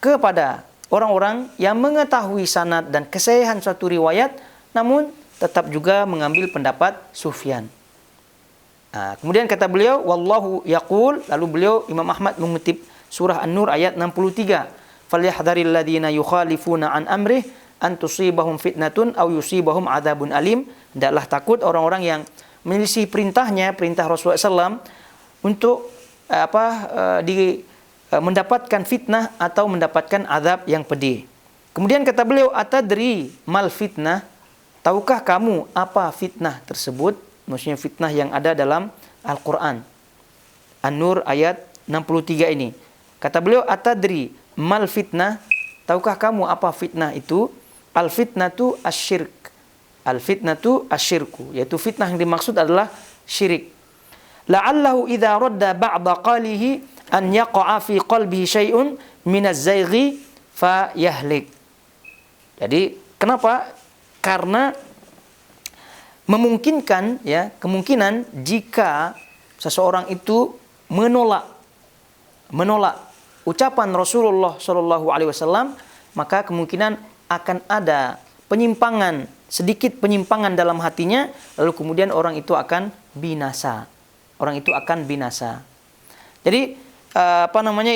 kepada orang-orang yang mengetahui sanad dan kesahihan suatu riwayat, namun tetap juga mengambil pendapat Sufyan. Kemudian kata beliau, wallahu yaqul, lalu beliau Imam Ahmad mengutip surah An-Nur ayat 63. Falyahdharil ladzina yukhalifuna an amrih an tusibahum fitnatun aw yusibahum adzabun alim. Hendaklah takut orang-orang yang menyelisih perintahnya, perintah Rasulullah SAW untuk mendapatkan fitnah atau mendapatkan azab yang pedih. Kemudian kata beliau, atadri mal fitnah, tahukah kamu apa fitnah tersebut? Maksudnya fitnah yang ada dalam Al-Quran. An-Nur ayat 63 ini. Kata beliau, atadri mal fitnah, tahukah kamu apa fitnah itu? Al-fitnatu asyirk. Al-fitnatu asyirku, yaitu fitnah yang dimaksud adalah syirik. La'allahu idza radda ba'da qalihi an yaqa'a fi qalbihi syai'un min az-zayghi fa yahlik. Jadi, kenapa? Karena memungkinkan, ya, kemungkinan jika seseorang itu menolak ucapan Rasulullah Shallallahu Alaihi Wasallam, maka kemungkinan akan ada penyimpangan, sedikit penyimpangan dalam hatinya, lalu kemudian orang itu akan binasa. Orang itu akan binasa. Jadi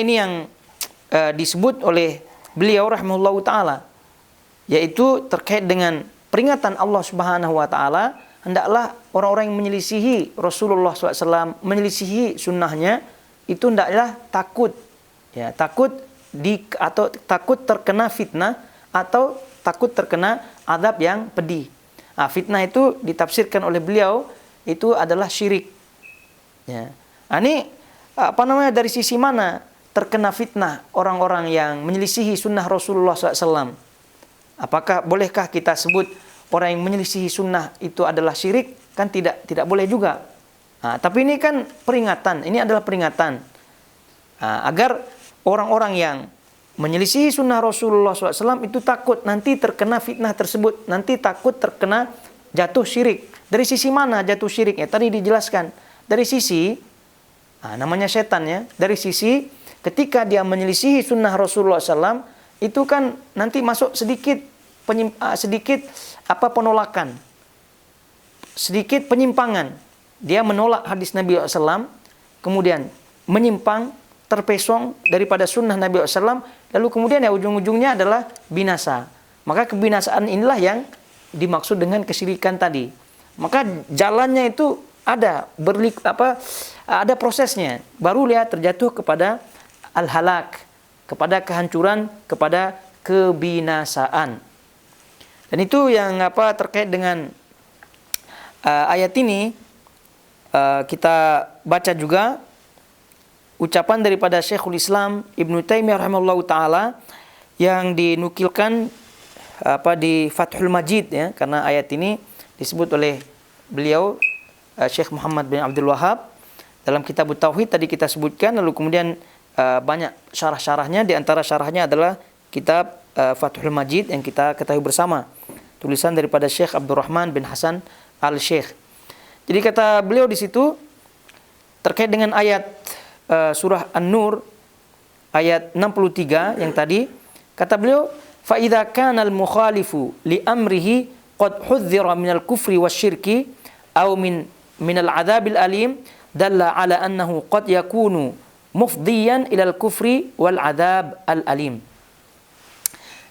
ini yang disebut oleh beliau rahimahullahu taala, yaitu terkait dengan peringatan Allah Subhanahu wa taala, hendaklah orang-orang yang menyelisihi Rasulullah SAW, menyelisihi sunnahnya, itu hendaklah takut, ya, takut terkena fitnah atau takut terkena azab yang pedih. Fitnah itu ditafsirkan oleh beliau itu adalah syirik. Ya. Ini dari sisi mana terkena fitnah orang-orang yang menyelisihi sunnah Rasulullah SAW? Apakah bolehkah kita sebut orang yang menyelisihi sunnah itu adalah syirik? Kan tidak boleh juga. Tapi ini kan peringatan, ini adalah peringatan agar orang-orang yang menyelisihi sunnah Rasulullah SAW itu takut nanti terkena fitnah tersebut, nanti takut terkena jatuh syirik. Dari sisi mana jatuh syiriknya? Tadi dijelaskan dari sisi namanya setan, ya. Dari sisi ketika dia menyelisihi sunnah Rasulullah SAW, itu kan nanti masuk sedikit penolakan, sedikit penyimpangan. Dia menolak hadis Nabi SAW, kemudian menyimpang, terpesong daripada sunnah Nabi SAW, lalu kemudian ya ujung-ujungnya adalah binasa. Maka kebinasaan inilah yang dimaksud dengan kesyirikan tadi. Maka jalannya itu ada prosesnya, baru lihat terjatuh kepada al-halak, kepada kehancuran, kepada kebinasaan. Dan itu yang terkait dengan ayat ini. Kita baca juga ucapan daripada Syekhul Islam Ibnu Taimiyah rahimahullahu taala yang dinukilkan di Fathul Majid, ya, karena ayat ini disebut oleh beliau Syekh Muhammad bin Abdul Wahhab dalam kitab Tauhid tadi kita sebutkan, lalu kemudian banyak syarah-syarahnya. Di antara syarahnya adalah kitab Fathul Majid yang kita ketahui bersama, tulisan daripada Syekh Abdurrahman bin Hasan Al-Syekh. Jadi kata beliau di situ terkait dengan ayat surah An-Nur ayat 63 yang tadi, kata beliau, fa idza kana al-mukhalifu li amrihi qad hudzira minal kufri wasyirki aw min al-adzabil alim dalla ala annahu qad yakunu mufdiyan ilal kufri wal adzab al-alim.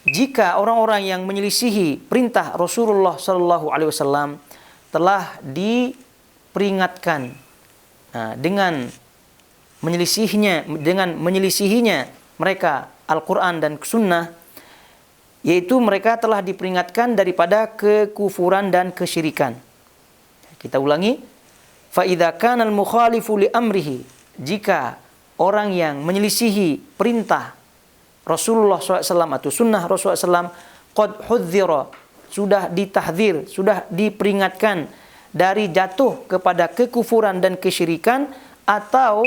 Jika orang-orang yang menyelisihi perintah Rasulullah sallallahu alaihi wasallam telah diperingatkan dengan menyelisihinya mereka Al-Quran dan Sunnah, yaitu mereka telah diperingatkan daripada kekufuran dan kesyirikan. Kita ulangi, fa idza kana al-mukhalifu li amrihi, jika orang yang menyelisihi perintah Rasulullah SAW atau sunnah Rasulullah SAW, qad hudzira, sudah ditahdzir, sudah diperingatkan dari jatuh kepada kekufuran dan kesyirikan atau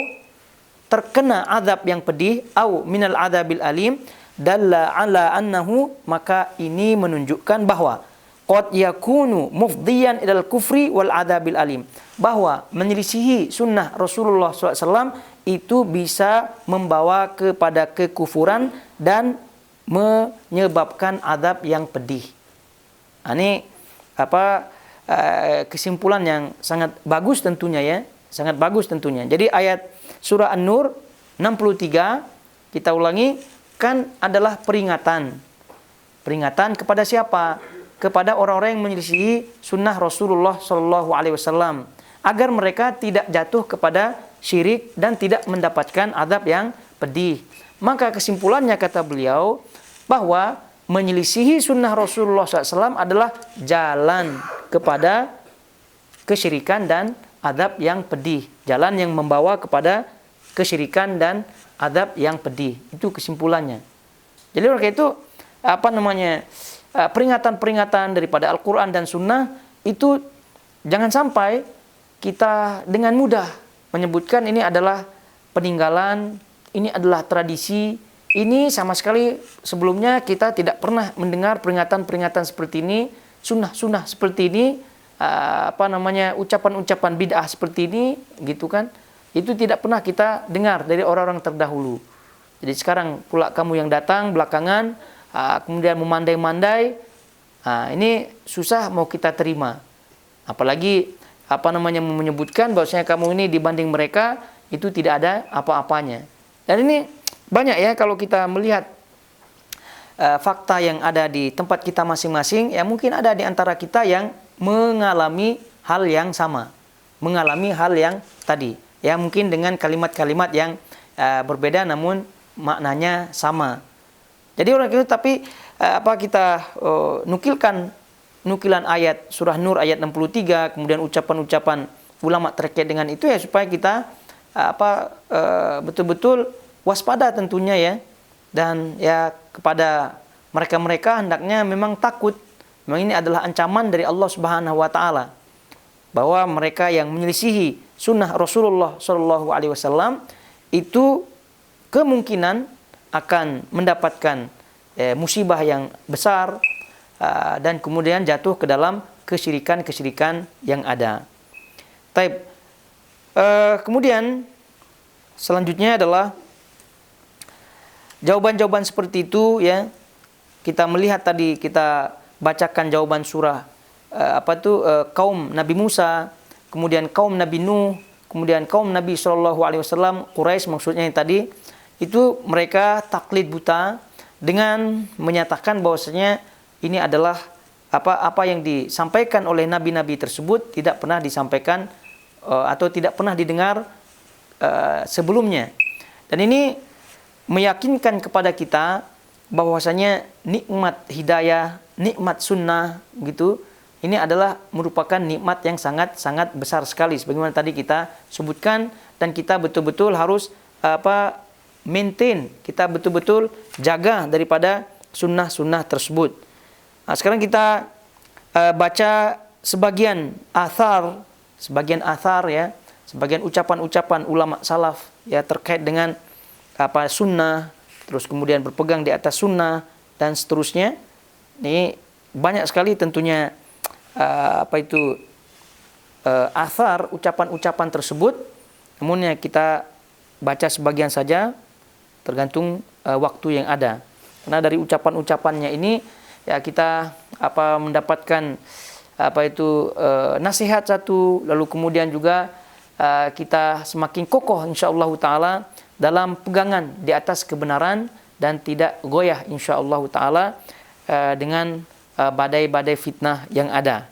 terkena azab yang pedih, au minal adzabil alim, dalla ala annahu, maka ini menunjukkan bahwa qad yakunu mufdiyan ilal kufri wal adzabil alim, bahwa menyelisihi sunnah Rasulullah SAW itu bisa membawa kepada kekufuran dan menyebabkan azab yang pedih. Ini kesimpulan yang sangat bagus tentunya ya, sangat bagus tentunya. Jadi ayat surah An-Nur 63 kita ulangi kan adalah peringatan. Peringatan kepada siapa? Kepada orang-orang yang menyelisihi sunnah Rasulullah SAW agar mereka tidak jatuh kepada syirik dan tidak mendapatkan azab yang pedih. Maka kesimpulannya kata beliau bahwa menyelisihi sunnah Rasulullah SAW adalah jalan kepada kesyirikan dan azab yang pedih. Jalan yang membawa kepada kesyirikan dan azab yang pedih. Itu kesimpulannya. Jadi oleh itu peringatan-peringatan daripada Al-Quran dan Sunnah itu jangan sampai kita dengan mudah menyebutkan ini adalah peninggalan, ini adalah tradisi. Ini sama sekali sebelumnya kita tidak pernah mendengar peringatan-peringatan seperti ini, sunnah-sunnah seperti ini, ucapan-ucapan bid'ah seperti ini, gitu kan? Itu tidak pernah kita dengar dari orang-orang terdahulu. Jadi sekarang pula kamu yang datang belakangan, kemudian memandai-mandai, ini susah mau kita terima. Apalagi menyebutkan bahwasanya kamu ini dibanding mereka itu tidak ada apa-apanya. Dan ini banyak ya kalau kita melihat fakta yang ada di tempat kita masing-masing, ya mungkin ada di antara kita yang mengalami hal yang sama, mengalami hal yang tadi, ya mungkin dengan kalimat-kalimat yang berbeda namun maknanya sama. Jadi orang itu tapi kita nukilan ayat surah Nur ayat 63, kemudian ucapan-ucapan ulama terkait dengan itu ya supaya kita betul-betul waspada tentunya ya, dan ya kepada mereka-mereka hendaknya memang takut. Memang ini adalah ancaman dari Allah Subhanahu wa taala bahwa mereka yang menyelisihi sunnah Rasulullah SAW itu kemungkinan akan mendapatkan musibah yang besar dan kemudian jatuh ke dalam kesyirikan-kesyirikan yang ada. Taib. Kemudian selanjutnya adalah jawaban-jawaban seperti itu ya. Kita melihat tadi kita bacakan jawaban surah kaum Nabi Musa, kemudian kaum Nabi Nuh, kemudian kaum Nabi SAW, Quraisy maksudnya yang tadi, itu mereka taklid buta dengan menyatakan bahwasanya ini adalah apa yang disampaikan oleh nabi-nabi tersebut tidak pernah disampaikan atau tidak pernah didengar sebelumnya. Dan ini meyakinkan kepada kita bahwasanya nikmat hidayah, nikmat sunnah gitu, ini adalah merupakan nikmat yang sangat-sangat besar sekali sebagaimana tadi kita sebutkan, dan kita betul-betul harus maintain, kita betul-betul jaga daripada sunnah-sunnah tersebut. Nah, sekarang kita baca sebagian athar ya, sebagian ucapan-ucapan ulama salaf ya terkait dengan sunnah, terus kemudian berpegang di atas sunnah dan seterusnya. Ini banyak sekali tentunya athar ucapan-ucapan tersebut. Namun ya kita baca sebagian saja tergantung waktu yang ada. Karena dari ucapan-ucapannya ini ya kita mendapatkan nasihat satu, lalu kemudian juga kita semakin kokoh insyaallah taala dalam pegangan di atas kebenaran dan tidak goyah insyaallah taala dengan badai-badai fitnah yang ada.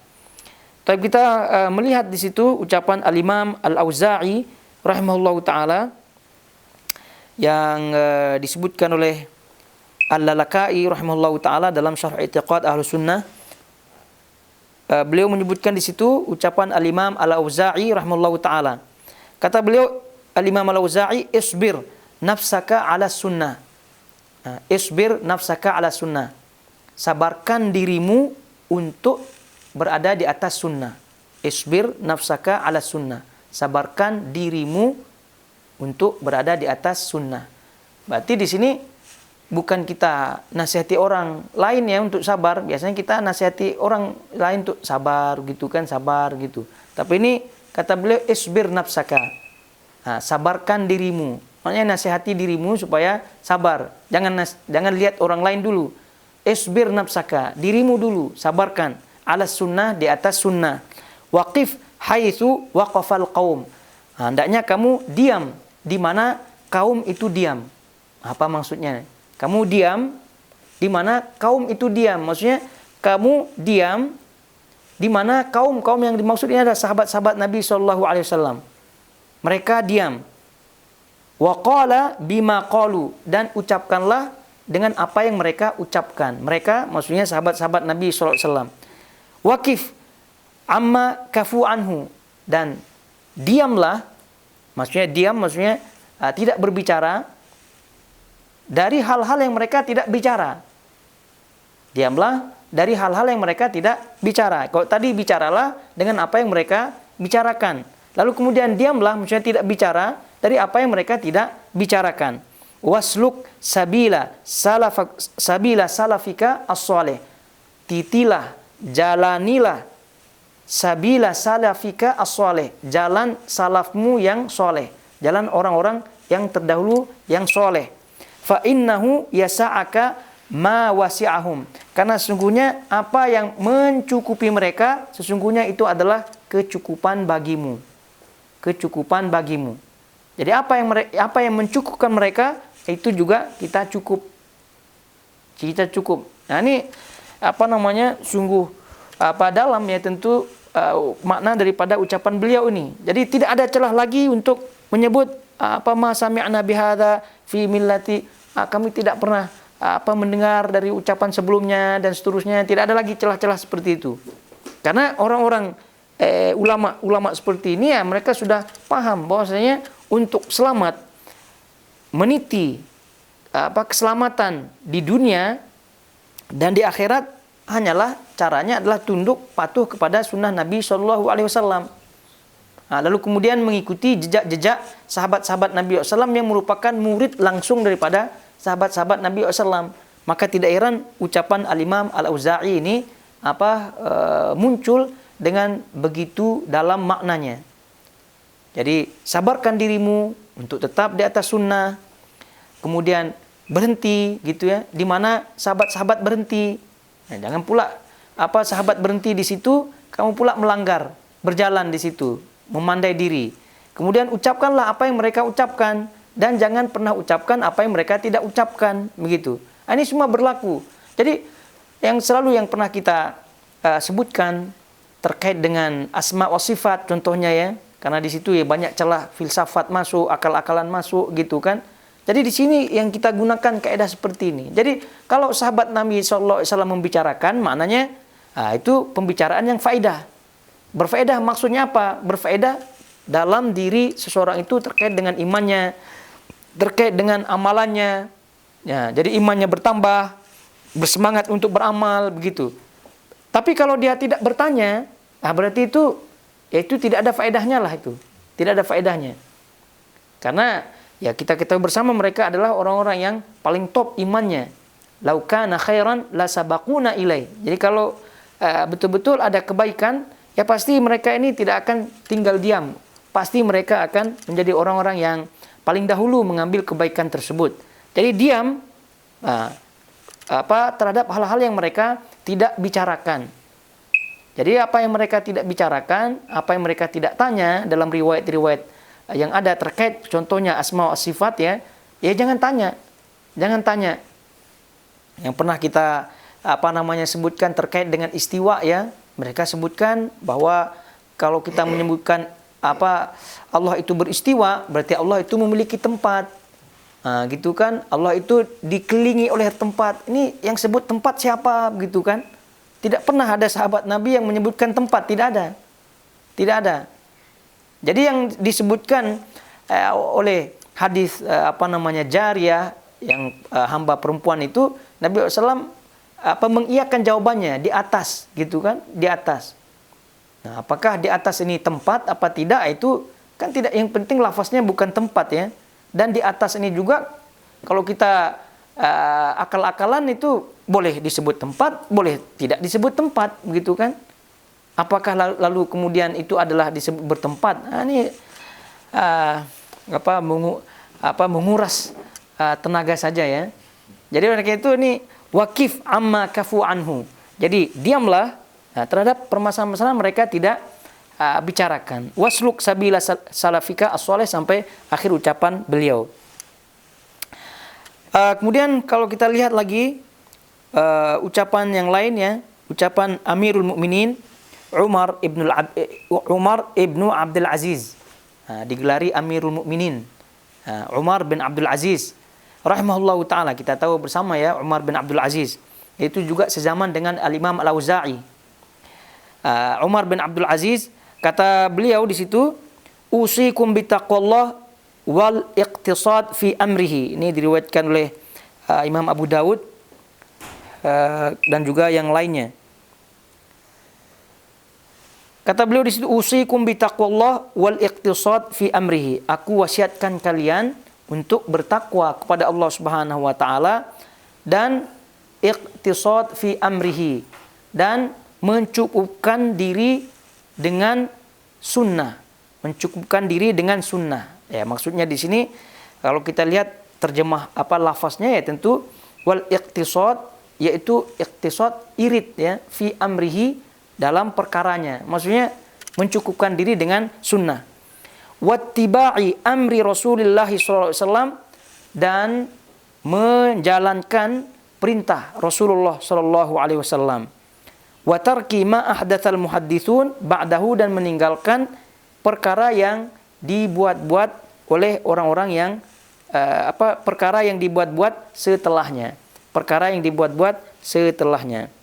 Tapi kita melihat di situ ucapan Al-Imam Al-Auza'i rahimahullahu taala yang disebutkan oleh Al-Lalaka'i rahimahullahu taala dalam Syarh I'tiqad Ahlus Sunnah. Beliau menyebutkan di situ ucapan Al-Imam Al-Auza'i rahimahullahu taala. Kata beliau Al-Imam Al-Auza'i, isbir nafsaka ala sunnah. Isbir nafsaka ala sunnah. Sabarkan dirimu untuk berada di atas sunnah. Isbir nafsaka ala sunnah. Sabarkan dirimu untuk berada di atas sunnah. Berarti di sini bukan kita nasihati orang lain ya untuk sabar. Biasanya kita nasihati orang lain untuk sabar gitu kan, sabar gitu. Tapi ini kata beliau isbir nafsaka. Nah, sabarkan dirimu. Maknanya nasihati dirimu supaya sabar. Jangan lihat orang lain dulu. Isbir nafsaka, dirimu dulu, sabarkan. Ala sunnah, di atas sunnah. Waqif haitsu waqafal qaum. Nah, hendaknya kamu diam di mana kaum itu diam. Apa maksudnya? Kamu diam di mana kaum itu diam. Maksudnya kamu diam di mana kaum yang dimaksud ini adalah sahabat-sahabat Nabi SAW. Mereka diam. Wa qala bima qalu, dan ucapkanlah dengan apa yang mereka ucapkan. Mereka maksudnya sahabat-sahabat Nabi SAW. Waqif amma kafu anhu, dan diamlah, maksudnya diam maksudnya tidak berbicara dari hal-hal yang mereka tidak bicara. Diamlah dari hal-hal yang mereka tidak bicara. Kalau tadi bicaralah dengan apa yang mereka bicarakan. Lalu kemudian diamlah, maksudnya tidak bicara dari apa yang mereka tidak bicarakan. Wasluk sabila salafika as-salih. Titilah, jalanilah sabila salafika as-salih, jalan salafmu yang soleh, jalan orang-orang yang terdahulu yang soleh. Fa innahu yasa'aka ma wasi'ahum, karena sesungguhnya apa yang mencukupi mereka, sesungguhnya itu adalah kecukupan bagimu. Kecukupan bagimu. Jadi apa yang mencukupkan mereka, itu juga kita cukup. Kita cukup. Nah ini sungguh dalam ya, tentu makna daripada ucapan beliau ini. Jadi tidak ada celah lagi untuk menyebut ma sami'na bihadza fi millati, kami tidak pernah mendengar dari ucapan sebelumnya dan seterusnya. Tidak ada lagi celah-celah seperti itu. Karena orang-orang ulama seperti ini ya, mereka sudah paham bahwasanya untuk selamat, meniti keselamatan di dunia dan di akhirat, hanyalah caranya adalah tunduk patuh kepada sunnah Nabi SAW. Nah, lalu kemudian mengikuti jejak-jejak sahabat-sahabat Nabi SAW yang merupakan murid langsung daripada sahabat-sahabat Nabi SAW. Maka tidak heran ucapan Al-Imam Al-Auza'i ini muncul dengan begitu dalam maknanya. Jadi sabarkan dirimu untuk tetap di atas sunnah. Kemudian berhenti gitu ya, di mana sahabat-sahabat berhenti. Nah, jangan pula sahabat berhenti di situ, kamu pula melanggar, berjalan di situ, memandai diri. Kemudian ucapkanlah apa yang mereka ucapkan, dan jangan pernah ucapkan apa yang mereka tidak ucapkan, begitu. Ini semua berlaku. Jadi yang pernah kita sebutkan terkait dengan asma wa sifat contohnya ya, karena di situ ya banyak celah filsafat masuk, akal-akalan masuk gitu kan. Jadi di sini yang kita gunakan kaidah seperti ini. Jadi kalau sahabat Nabi SAW membicarakan, maknanya itu pembicaraan yang faedah. Berfaedah maksudnya apa? Berfaedah dalam diri seseorang itu terkait dengan imannya, terkait dengan amalannya. Ya, jadi imannya bertambah, bersemangat untuk beramal begitu. Tapi kalau dia tidak bertanya, berarti itu tidak ada faedahnya lah itu. Tidak ada faedahnya. Karena ya kita ketahui bersama mereka adalah orang-orang yang paling top imannya. Lau kana khairan la sabaquna ilai. Jadi kalau betul-betul ada kebaikan, ya pasti mereka ini tidak akan tinggal diam. Pasti mereka akan menjadi orang-orang yang paling dahulu mengambil kebaikan tersebut. Jadi diam terhadap hal-hal yang mereka tidak bicarakan. Jadi apa yang mereka tidak bicarakan, apa yang mereka tidak tanya dalam riwayat-riwayat yang ada terkait contohnya asma wa sifat ya jangan tanya. Jangan tanya. Yang pernah kita sebutkan terkait dengan istiwa ya, mereka sebutkan bahwa kalau kita menyebutkan Allah itu beristiwa, berarti Allah itu memiliki tempat. Gitu kan? Allah itu dikelilingi oleh tempat. Ini yang sebut tempat siapa gitu kan? Tidak pernah ada sahabat Nabi yang menyebutkan tempat, tidak ada. Tidak ada. Jadi yang disebutkan oleh hadis Jariyah yang hamba perempuan itu, Nabi SAW mengiyakan jawabannya di atas, gitu kan? Di atas. Nah, apakah di atas ini tempat apa tidak, itu kan tidak, yang penting lafaznya bukan tempat ya. Dan di atas ini juga kalau kita akal-akalan itu boleh disebut tempat, boleh tidak disebut tempat, begitu kan? Apakah lalu kemudian itu adalah disebut bertempat? Nah, ini menguras tenaga saja ya. Jadi mereka itu ini wakif amma kafu anhu. Jadi diamlah terhadap permasalahan mereka tidak bicarakan. Wasluk sabila salafika as-salih, sampai akhir ucapan beliau. Kemudian kalau kita lihat lagi ucapan yang lainnya, ucapan Amirul Mukminin Umar ibnu Abdul Aziz, digelari Amirul Mukminin Umar bin Abdul Aziz rahimahullahu taala. Kita tahu bersama ya, Umar bin Abdul Aziz itu juga sezaman dengan Al-Imam Al-Auza'i. Umar bin Abdul Aziz, kata beliau di situ, usikum bitaqwallah wal iqtisad fi amrihi. Ini diriwayatkan oleh Imam Abu Dawud dan juga yang lainnya. Kata beliau di situ, usikum bitaqwallah wal iqtisad fi amrihi. Aku wasiatkan kalian untuk bertakwa kepada Allah Subhanahu wa taala dan iqtisad fi amrihi, dan mencukupkan diri dengan sunnah. Mencukupkan diri dengan sunnah. Ya, maksudnya di sini kalau kita lihat terjemah lafaznya ya, tentu wal iqtisad, yaitu iqtisad irit ya, fi amrihi, dalam perkaranya. Maksudnya mencukupkan diri dengan sunnah. Wattiba'i amri Rasulullah SAW, dan menjalankan perintah Rasulullah SAW. Wa tarki ma ahdatsal muhadditsun ba'dahu, dan meninggalkan perkara yang dibuat-buat oleh orang-orang yang perkara yang dibuat-buat setelahnya. Perkara yang dibuat-buat setelahnya.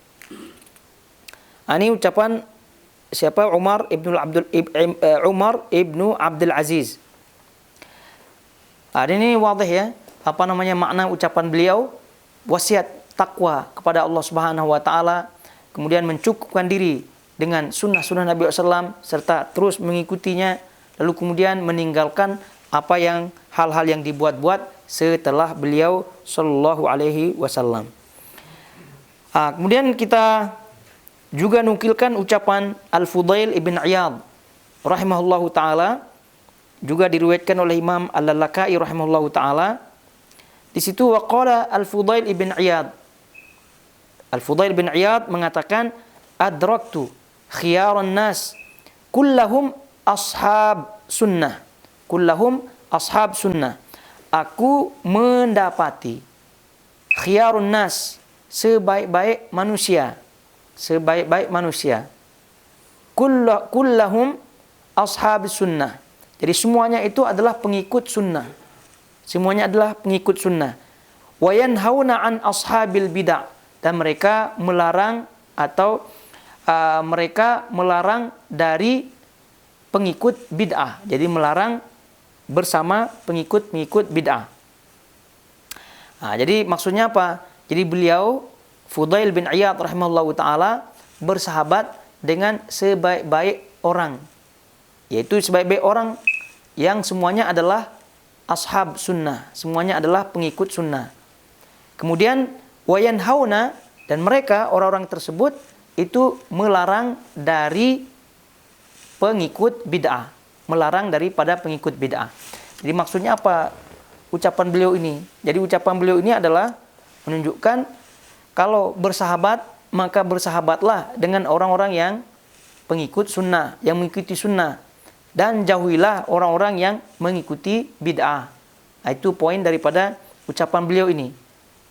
Ini ucapan siapa? Umar ibnu Abdul Aziz. Ini wadih ya, makna ucapan beliau, wasiat takwa kepada Allah Subhanahu wa taala, kemudian mencukupkan diri dengan sunnah-sunnah Nabi SAW serta terus mengikutinya, lalu kemudian meninggalkan hal-hal yang dibuat-buat setelah beliau sallallahu alaihi wasallam. Kemudian kita juga nukilkan ucapan Al-Fudail ibn Iyad rahimahullahu taala, juga diriwayatkan oleh Imam Al-Lalakai rahimahullahu taala. Di situ waqala Al-Fudail ibn Iyad, Al-Fudail bin Iyad mengatakan, adraktu khiyaran nas kullahum ashab sunnah. Kullahum ashab sunnah. Aku mendapati khiyarun nas, sebaik-baik manusia. Sebaik-baik manusia. Kullahum ashab sunnah. Jadi semuanya itu adalah pengikut sunnah. Semuanya adalah pengikut sunnah. Wa yanhauna an ashabil bid'ah. Dan mereka melarang mereka melarang dari pengikut bid'ah. Jadi melarang bersama pengikut bid'ah. Jadi maksudnya apa? Jadi beliau Fudail bin Iyad rahimahullahu taala bersahabat dengan sebaik-baik orang, yaitu sebaik-baik orang yang semuanya adalah ashab sunnah, semuanya adalah pengikut sunnah. Kemudian wayan hauna, dan mereka orang-orang tersebut itu melarang dari pengikut bid'ah, melarang daripada pengikut bid'ah. Jadi maksudnya apa ucapan beliau ini? Jadi ucapan beliau ini adalah menunjukkan kalau bersahabat, maka bersahabatlah dengan orang-orang yang pengikut sunnah, yang mengikuti sunnah, dan jauhilah orang-orang yang mengikuti bid'ah. Itu poin daripada ucapan beliau ini.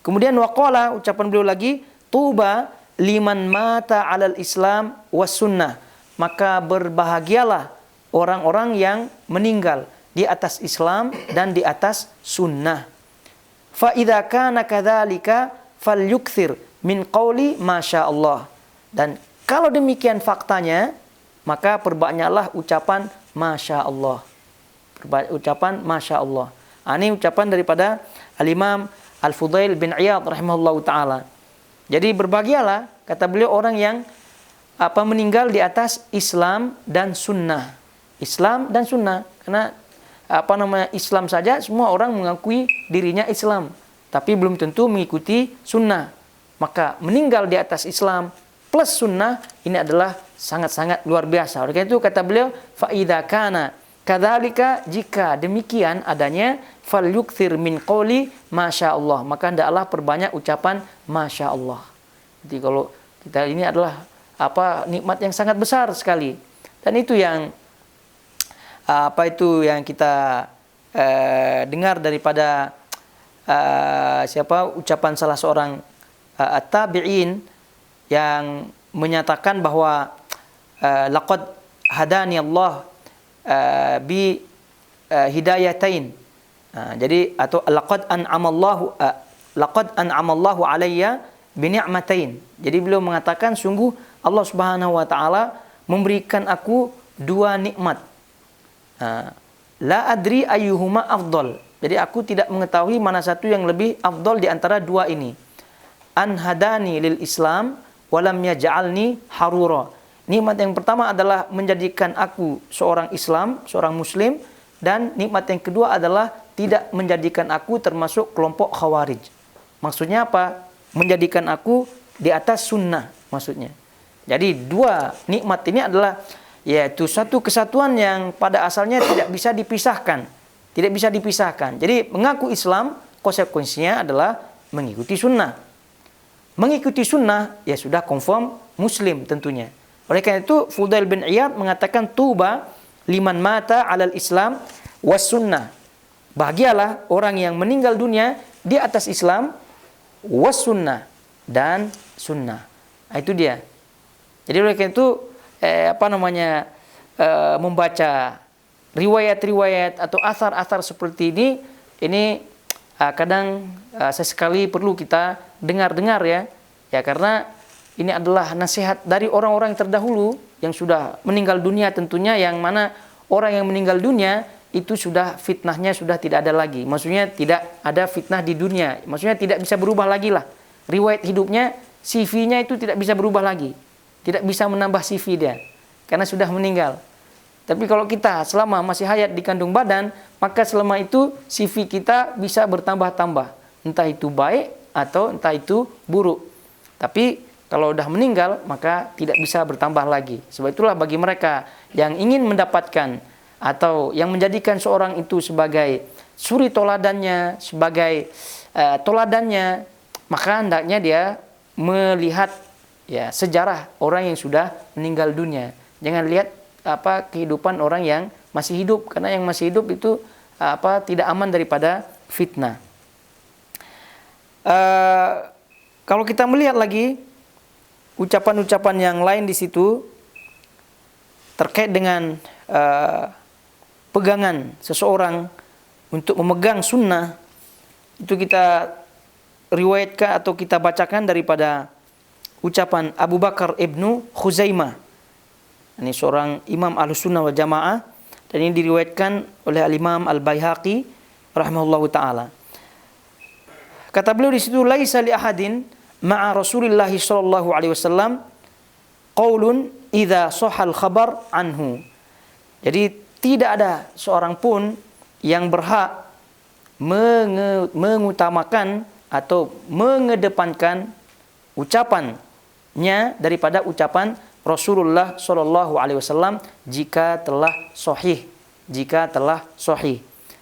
Kemudian waqala, ucapan beliau lagi, tuba liman mata alal Islam was sunnah. Maka berbahagialah orang-orang yang meninggal di atas Islam dan di atas sunnah. Fa idza kana kadzalika falyukthir min qauli masyaallah. Dan kalau demikian faktanya, maka perbanyaklah ucapan masyaallah. Ucapan masyaallah. Ini ucapan daripada Al-Imam Al-Fudail bin Iyad rahimahullahu taala. Jadi berbahagialah, kata beliau, orang yang meninggal di atas Islam dan sunnah. Islam dan sunnah. Karena Islam saja semua orang mengakui dirinya Islam, tapi belum tentu mengikuti sunnah. Maka meninggal di atas Islam plus sunnah ini adalah sangat-sangat luar biasa. Oleh karena itu kata beliau, fa idza kana kadzalika, jika demikian adanya, falyukthir min qouli masyaallah, maka hendaklah perbanyak ucapan masyaallah. Jadi kalau kita, ini adalah nikmat yang sangat besar sekali. Dan itu yang yang kita dengar daripada ucapan salah seorang at-tabi'in yang menyatakan bahwa laqad hadani Allah bi hidayatain. Jadi atau laqad an'amallahu alayya bi ni'matain. Jadi beliau mengatakan sungguh Allah Subhanahu wa taala memberikan aku dua nikmat. La adri ayyuhuma afdal. Jadi aku tidak mengetahui mana satu yang lebih afdal di antara dua ini. An hadani lil Islam walam yaj'alni harura. Nikmat yang pertama adalah menjadikan aku seorang Islam, seorang Muslim, dan nikmat yang kedua adalah tidak menjadikan aku termasuk kelompok Khawarij. Maksudnya apa? Menjadikan aku di atas sunnah maksudnya. Jadi dua nikmat ini adalah yaitu satu kesatuan yang pada asalnya tidak bisa dipisahkan. Tidak bisa dipisahkan. Jadi mengaku Islam konsekuensinya adalah mengikuti sunnah. Mengikuti sunnah ya sudah confirm Muslim tentunya. Oleh karena itu Fudail bin Iyad mengatakan tuba liman mata alal Islam was sunnah. Bahagialah orang yang meninggal dunia di atas Islam was sunnah dan sunnah. Nah, itu dia. Jadi oleh karena itu membaca riwayat-riwayat atau asar-asar seperti ini kadang sesekali perlu kita dengar-dengar ya karena ini adalah nasihat dari orang-orang yang terdahulu yang sudah meninggal dunia tentunya, yang mana orang yang meninggal dunia itu sudah fitnahnya sudah tidak ada lagi. Maksudnya tidak ada fitnah di dunia. Maksudnya tidak bisa berubah lagi lah. Riwayat hidupnya, CV-nya itu tidak bisa berubah lagi. Tidak bisa menambah CV dia karena sudah meninggal. Tapi kalau kita selama masih hayat di kandung badan, maka selama itu CV kita bisa bertambah-tambah. Entah itu baik atau entah itu buruk. Tapi kalau sudah meninggal, maka tidak bisa bertambah lagi. Sebab itulah bagi mereka yang ingin mendapatkan atau yang menjadikan seorang itu sebagai suri toladannya, sebagai toladannya, maka hendaknya dia melihat ya sejarah orang yang sudah meninggal dunia. Jangan lihat kehidupan orang yang masih hidup, karena yang masih hidup itu tidak aman daripada fitnah. Kalau kita melihat lagi ucapan-ucapan yang lain di situ terkait dengan pegangan seseorang untuk memegang sunnah, itu kita riwayatkan atau kita bacakan daripada ucapan Abu Bakar ibnu Khuzaimah. Ini seorang imam Ahlussunnah wal Jamaah, dan ini diriwayatkan oleh Al-Imam Al-Baihaqi rahimahullahu taala. Kata beliau di situ, laisa li ahadin ma'a Rasulillah sallallahu alaihi wasallam qaulun idza shahal khabar anhu. Jadi tidak ada seorang pun yang berhak mengutamakan atau mengedepankan ucapannya daripada ucapan Rasulullah sallallahu alaihi wasallam jika telah sahih.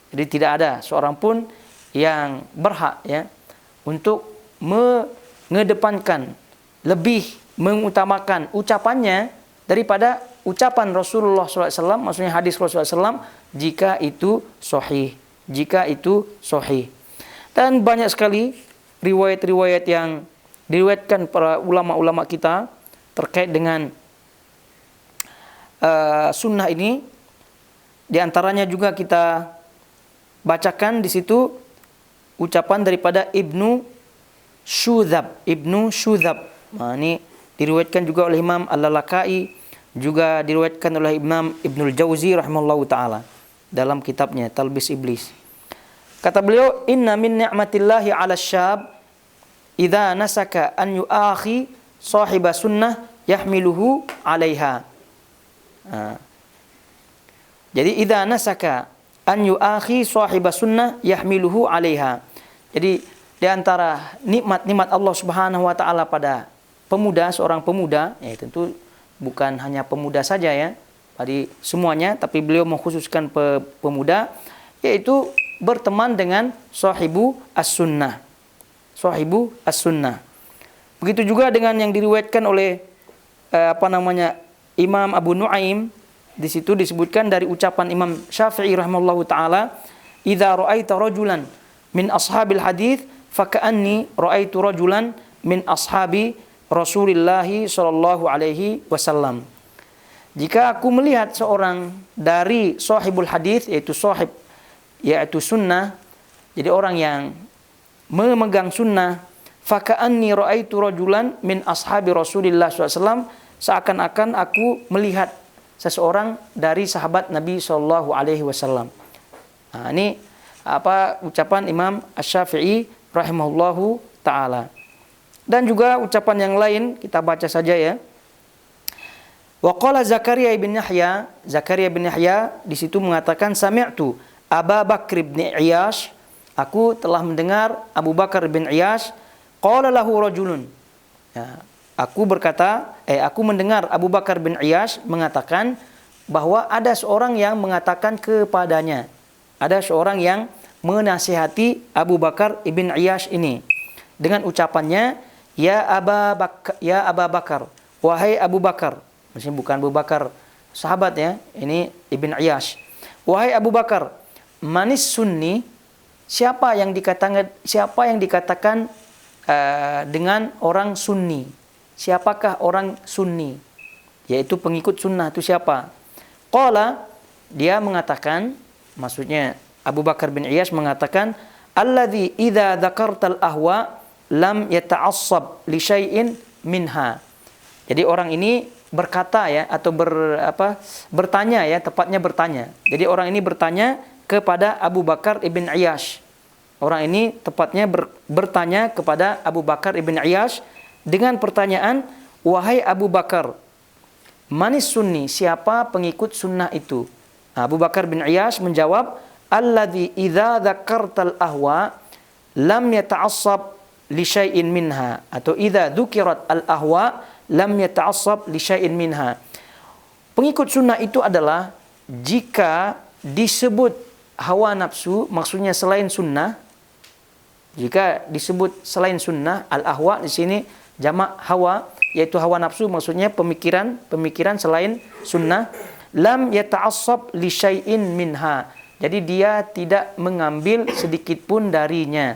Jadi tidak ada seorang pun yang berhak ya untuk mengedepankan, lebih mengutamakan ucapannya daripada ucapan Rasulullah SAW, maksudnya hadis Rasulullah SAW, jika itu sahih. Dan banyak sekali riwayat-riwayat yang diriwayatkan para ulama-ulama kita terkait dengan sunnah ini. Di antaranya juga kita bacakan di situ ucapan daripada Ibnu Syudzab. Nah, ini diriwayatkan juga oleh Imam Al-Lalakai, juga diriwayatkan oleh Imam Ibnul Jauzi rahimahullahu taala dalam kitabnya Talbis Iblis. Kata beliau, inna min ni'matillahi 'ala syab idza nasaka an yu'akhi sahiba sunnah yahmiluhu 'alaiha. Jadi idza nasaka an yu'akhi sahiba sunnah yahmiluhu 'alaiha. Jadi di antara nikmat-nikmat Allah Subhanahu wa taala pada pemuda, seorang pemuda, ya tentu bukan hanya pemuda saja ya, tadi semuanya, tapi beliau mengkhususkan pemuda, yaitu berteman dengan sahibu as-sunnah. Sahibu as-sunnah. Begitu juga dengan yang diriwayatkan oleh Imam Abu Nuaim. Di situ disebutkan dari ucapan Imam Syafi'i rahimahullahu taala, "Idza ra'aita rajulan min ashabil hadits faka'anni ra'aitu rajulan min ashabi Rasulillah sallallahu alaihi wasallam." Jika aku melihat seorang dari sahibul hadits, yaitu sunnah, jadi orang yang memegang sunnah, faka'anni ra'aitu rajulan min ashabi Rasulillah SAW, seakan-akan aku melihat seseorang dari sahabat Nabi SAW. Nah, ini ucapan Imam Asy-Syafi'i rahimahullahu ta'ala. Dan juga ucapan yang lain, kita baca saja ya. Wa qala Zakaria bin Yahya, Zakaria bin Yahya di situ mengatakan, sami'tu Abu Bakr bin Iyash, aku telah mendengar Abu Bakar bin Iyash, qala lahu rajulun. Ya, aku mendengar Abu Bakar bin Iyash mengatakan bahwa ada seorang yang mengatakan kepadanya, ada seorang yang menasihati Abu Bakar ibn Iyash ini dengan ucapannya, ya Abu Bakar, wahai Abu Bakar. Maksudnya bukan Abu Bakar sahabat ya, ini Ibn Iyash. Wahai Abu Bakar, manis sunni, siapa yang dikatakan dengan orang sunni? Siapakah orang sunni? Yaitu pengikut sunnah itu siapa? Qala, dia mengatakan, maksudnya Abu Bakar bin Iyash mengatakan, alladzi idza dzakartal ahwa lam yata'assab li syai'in minha. Jadi orang ini berkata ya, atau bertanya ya, tepatnya bertanya. Jadi orang ini bertanya kepada Abu Bakar ibn Iyash. Orang ini tepatnya bertanya kepada Abu Bakar ibn Iyash dengan pertanyaan, wahai Abu Bakar, manis sunni, siapa pengikut sunnah itu? Abu Bakar bin Iyash menjawab, alladzi idza dzakartal ahwa lam yata'assab li syai'in minha, atau idza dzukirat al ahwa lam yata'assab li syai'in minha. Pengikut sunnah itu adalah jika disebut hawa nafsu, maksudnya selain sunnah. Jika disebut selain sunnah, al-ahwa di sini jamak hawa, yaitu hawa nafsu, maksudnya pemikiran selain sunnah. Lam yata'assab li syai'in minha. Jadi dia tidak mengambil sedikit pun darinya.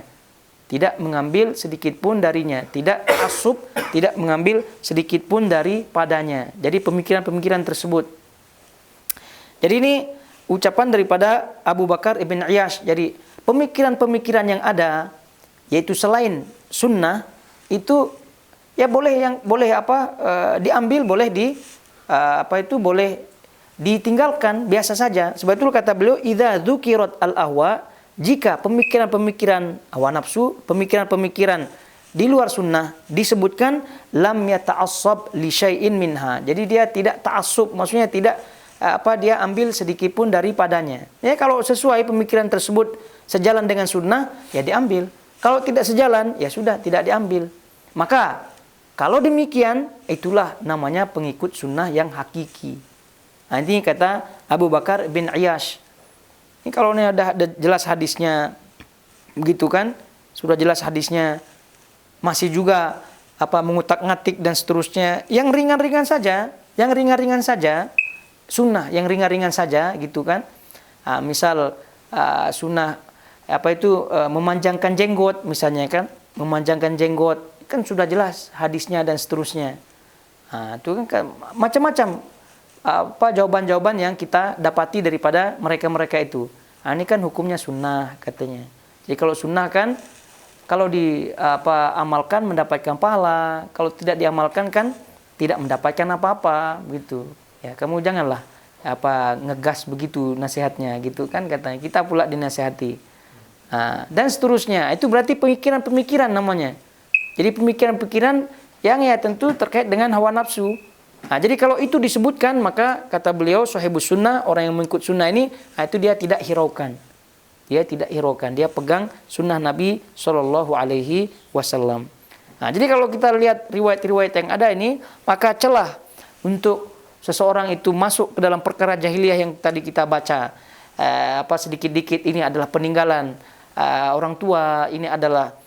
Tidak mengambil sedikit pun darinya. Tidak asub, tidak mengambil sedikit pun daripadanya. Jadi pemikiran-pemikiran tersebut. Jadi ini ucapan daripada Abu Bakar ibn Iyash. Jadi pemikiran-pemikiran yang ada, yaitu selain sunnah, itu ya diambil, boleh boleh ditinggalkan biasa saja. Sebab itu kata beliau, idza dzukirat al-ahwa, jika pemikiran-pemikiran hawa nafsu, pemikiran-pemikiran di luar sunnah disebutkan, lam yata'assab li syai'in minha. Jadi dia tidak ta'assub, maksudnya tidak dia ambil sedikit pun daripadanya. Ya, kalau sesuai pemikiran tersebut sejalan dengan sunnah, ya diambil. Kalau tidak sejalan, ya sudah, tidak diambil. Maka kalau demikian, itulah namanya pengikut sunnah yang hakiki. Nah, ini kata Abu Bakar bin Iyash. Ini kalau ini ada jelas hadisnya, begitu kan? Sudah jelas hadisnya, masih juga mengutak-ngatik dan seterusnya. Yang ringan-ringan saja, sunnah yang ringan-ringan saja, gitu kan? Misal sunnah memanjangkan jenggot, misalnya kan, memanjangkan jenggot, kan sudah jelas hadisnya dan seterusnya. Itu kan macam-macam jawaban-jawaban yang kita dapati daripada mereka-mereka itu. Ini kan hukumnya sunnah katanya. Jadi kalau sunnah kan, kalau amalkan mendapatkan pahala, kalau tidak diamalkan kan tidak mendapatkan apa-apa, begitu. Ya, kamu janganlah ngegas begitu nasihatnya, gitu kan katanya. Kita pula dinasihati. Dan seterusnya. Itu berarti pemikiran-pemikiran namanya. Jadi pemikiran-pemikiran yang ya tentu terkait dengan hawa nafsu. Nah, jadi kalau itu disebutkan, maka kata beliau sahibus sunnah, orang yang mengikut sunnah ini, itu dia tidak hiraukan. Dia tidak hiraukan, dia pegang sunnah Nabi Shallallahu Alaihi Wasallam. Nah, jadi kalau kita lihat riwayat-riwayat yang ada ini, maka celah untuk seseorang itu masuk ke dalam perkara jahiliyah yang tadi kita baca, sedikit-dikit ini adalah peninggalan orang tua, ini adalah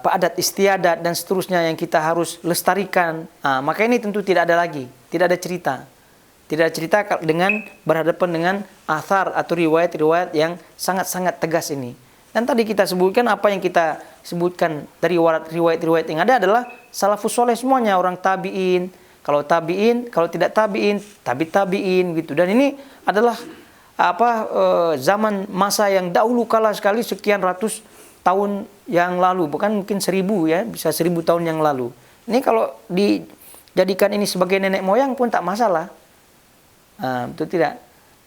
adat istiadat dan seterusnya yang kita harus lestarikan. Maka ini tentu tidak ada lagi, tidak ada cerita. Tidak ada cerita dengan berhadapan dengan athar atau riwayat-riwayat yang sangat-sangat tegas ini. Dan tadi kita sebutkan, apa yang kita sebutkan dari riwayat-riwayat yang ada adalah salafus soleh semuanya, orang tabi'in. Kalau tabi'in, kalau tidak tabi'in, tabi'in gitu. Dan ini adalah zaman masa yang dahulu kala sekali, sekian ratus tahun yang lalu, bukan mungkin 1000 ya, bisa 1000 tahun yang lalu. Ini kalau dijadikan ini sebagai nenek moyang pun tak masalah. Betul tidak?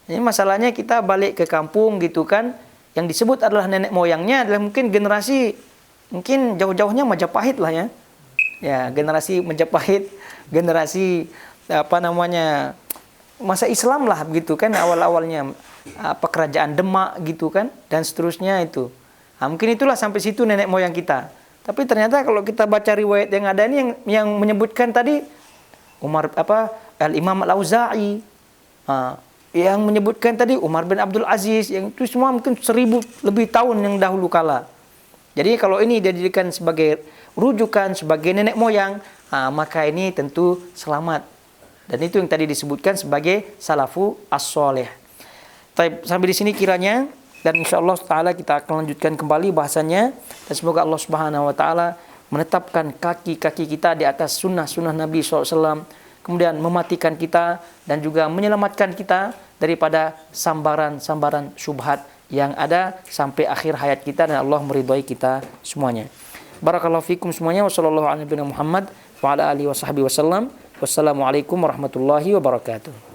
Ini masalahnya kita balik ke kampung gitu kan, yang disebut adalah nenek moyangnya adalah mungkin generasi, mungkin jauh-jauhnya Majapahit lah ya. Ya, generasi Majapahit, generasi masa Islam lah begitu kan, awal-awalnya kerajaan Demak gitu kan, dan seterusnya itu. Mungkin itulah sampai situ nenek moyang kita. Tapi ternyata kalau kita baca riwayat yang ada ini yang menyebutkan tadi Al-Imam Al-Auza'i, yang menyebutkan tadi Umar bin Abdul Aziz, yang itu semua mungkin 1000 lebih tahun yang dahulu kala. Jadi kalau ini dijadikan sebagai rujukan, sebagai nenek moyang, maka ini tentu selamat. Dan itu yang tadi disebutkan sebagai salafu as-soleh. Sampai di sini kiranya, dan insyaallah taala kita akan lanjutkan kembali bahasanya, dan semoga Allah Subhanahu wa taala menetapkan kaki-kaki kita di atas sunnah-sunnah Nabi SAW, kemudian mematikan kita dan juga menyelamatkan kita daripada sambaran-sambaran syubhat yang ada sampai akhir hayat kita, dan Allah meridhai kita semuanya. Barakallahu fikum semuanya. Wassallallahu ala nabiyina Muhammad wa ala alihi washabihi wasallam. Wassalamualaikum warahmatullahi wabarakatuh.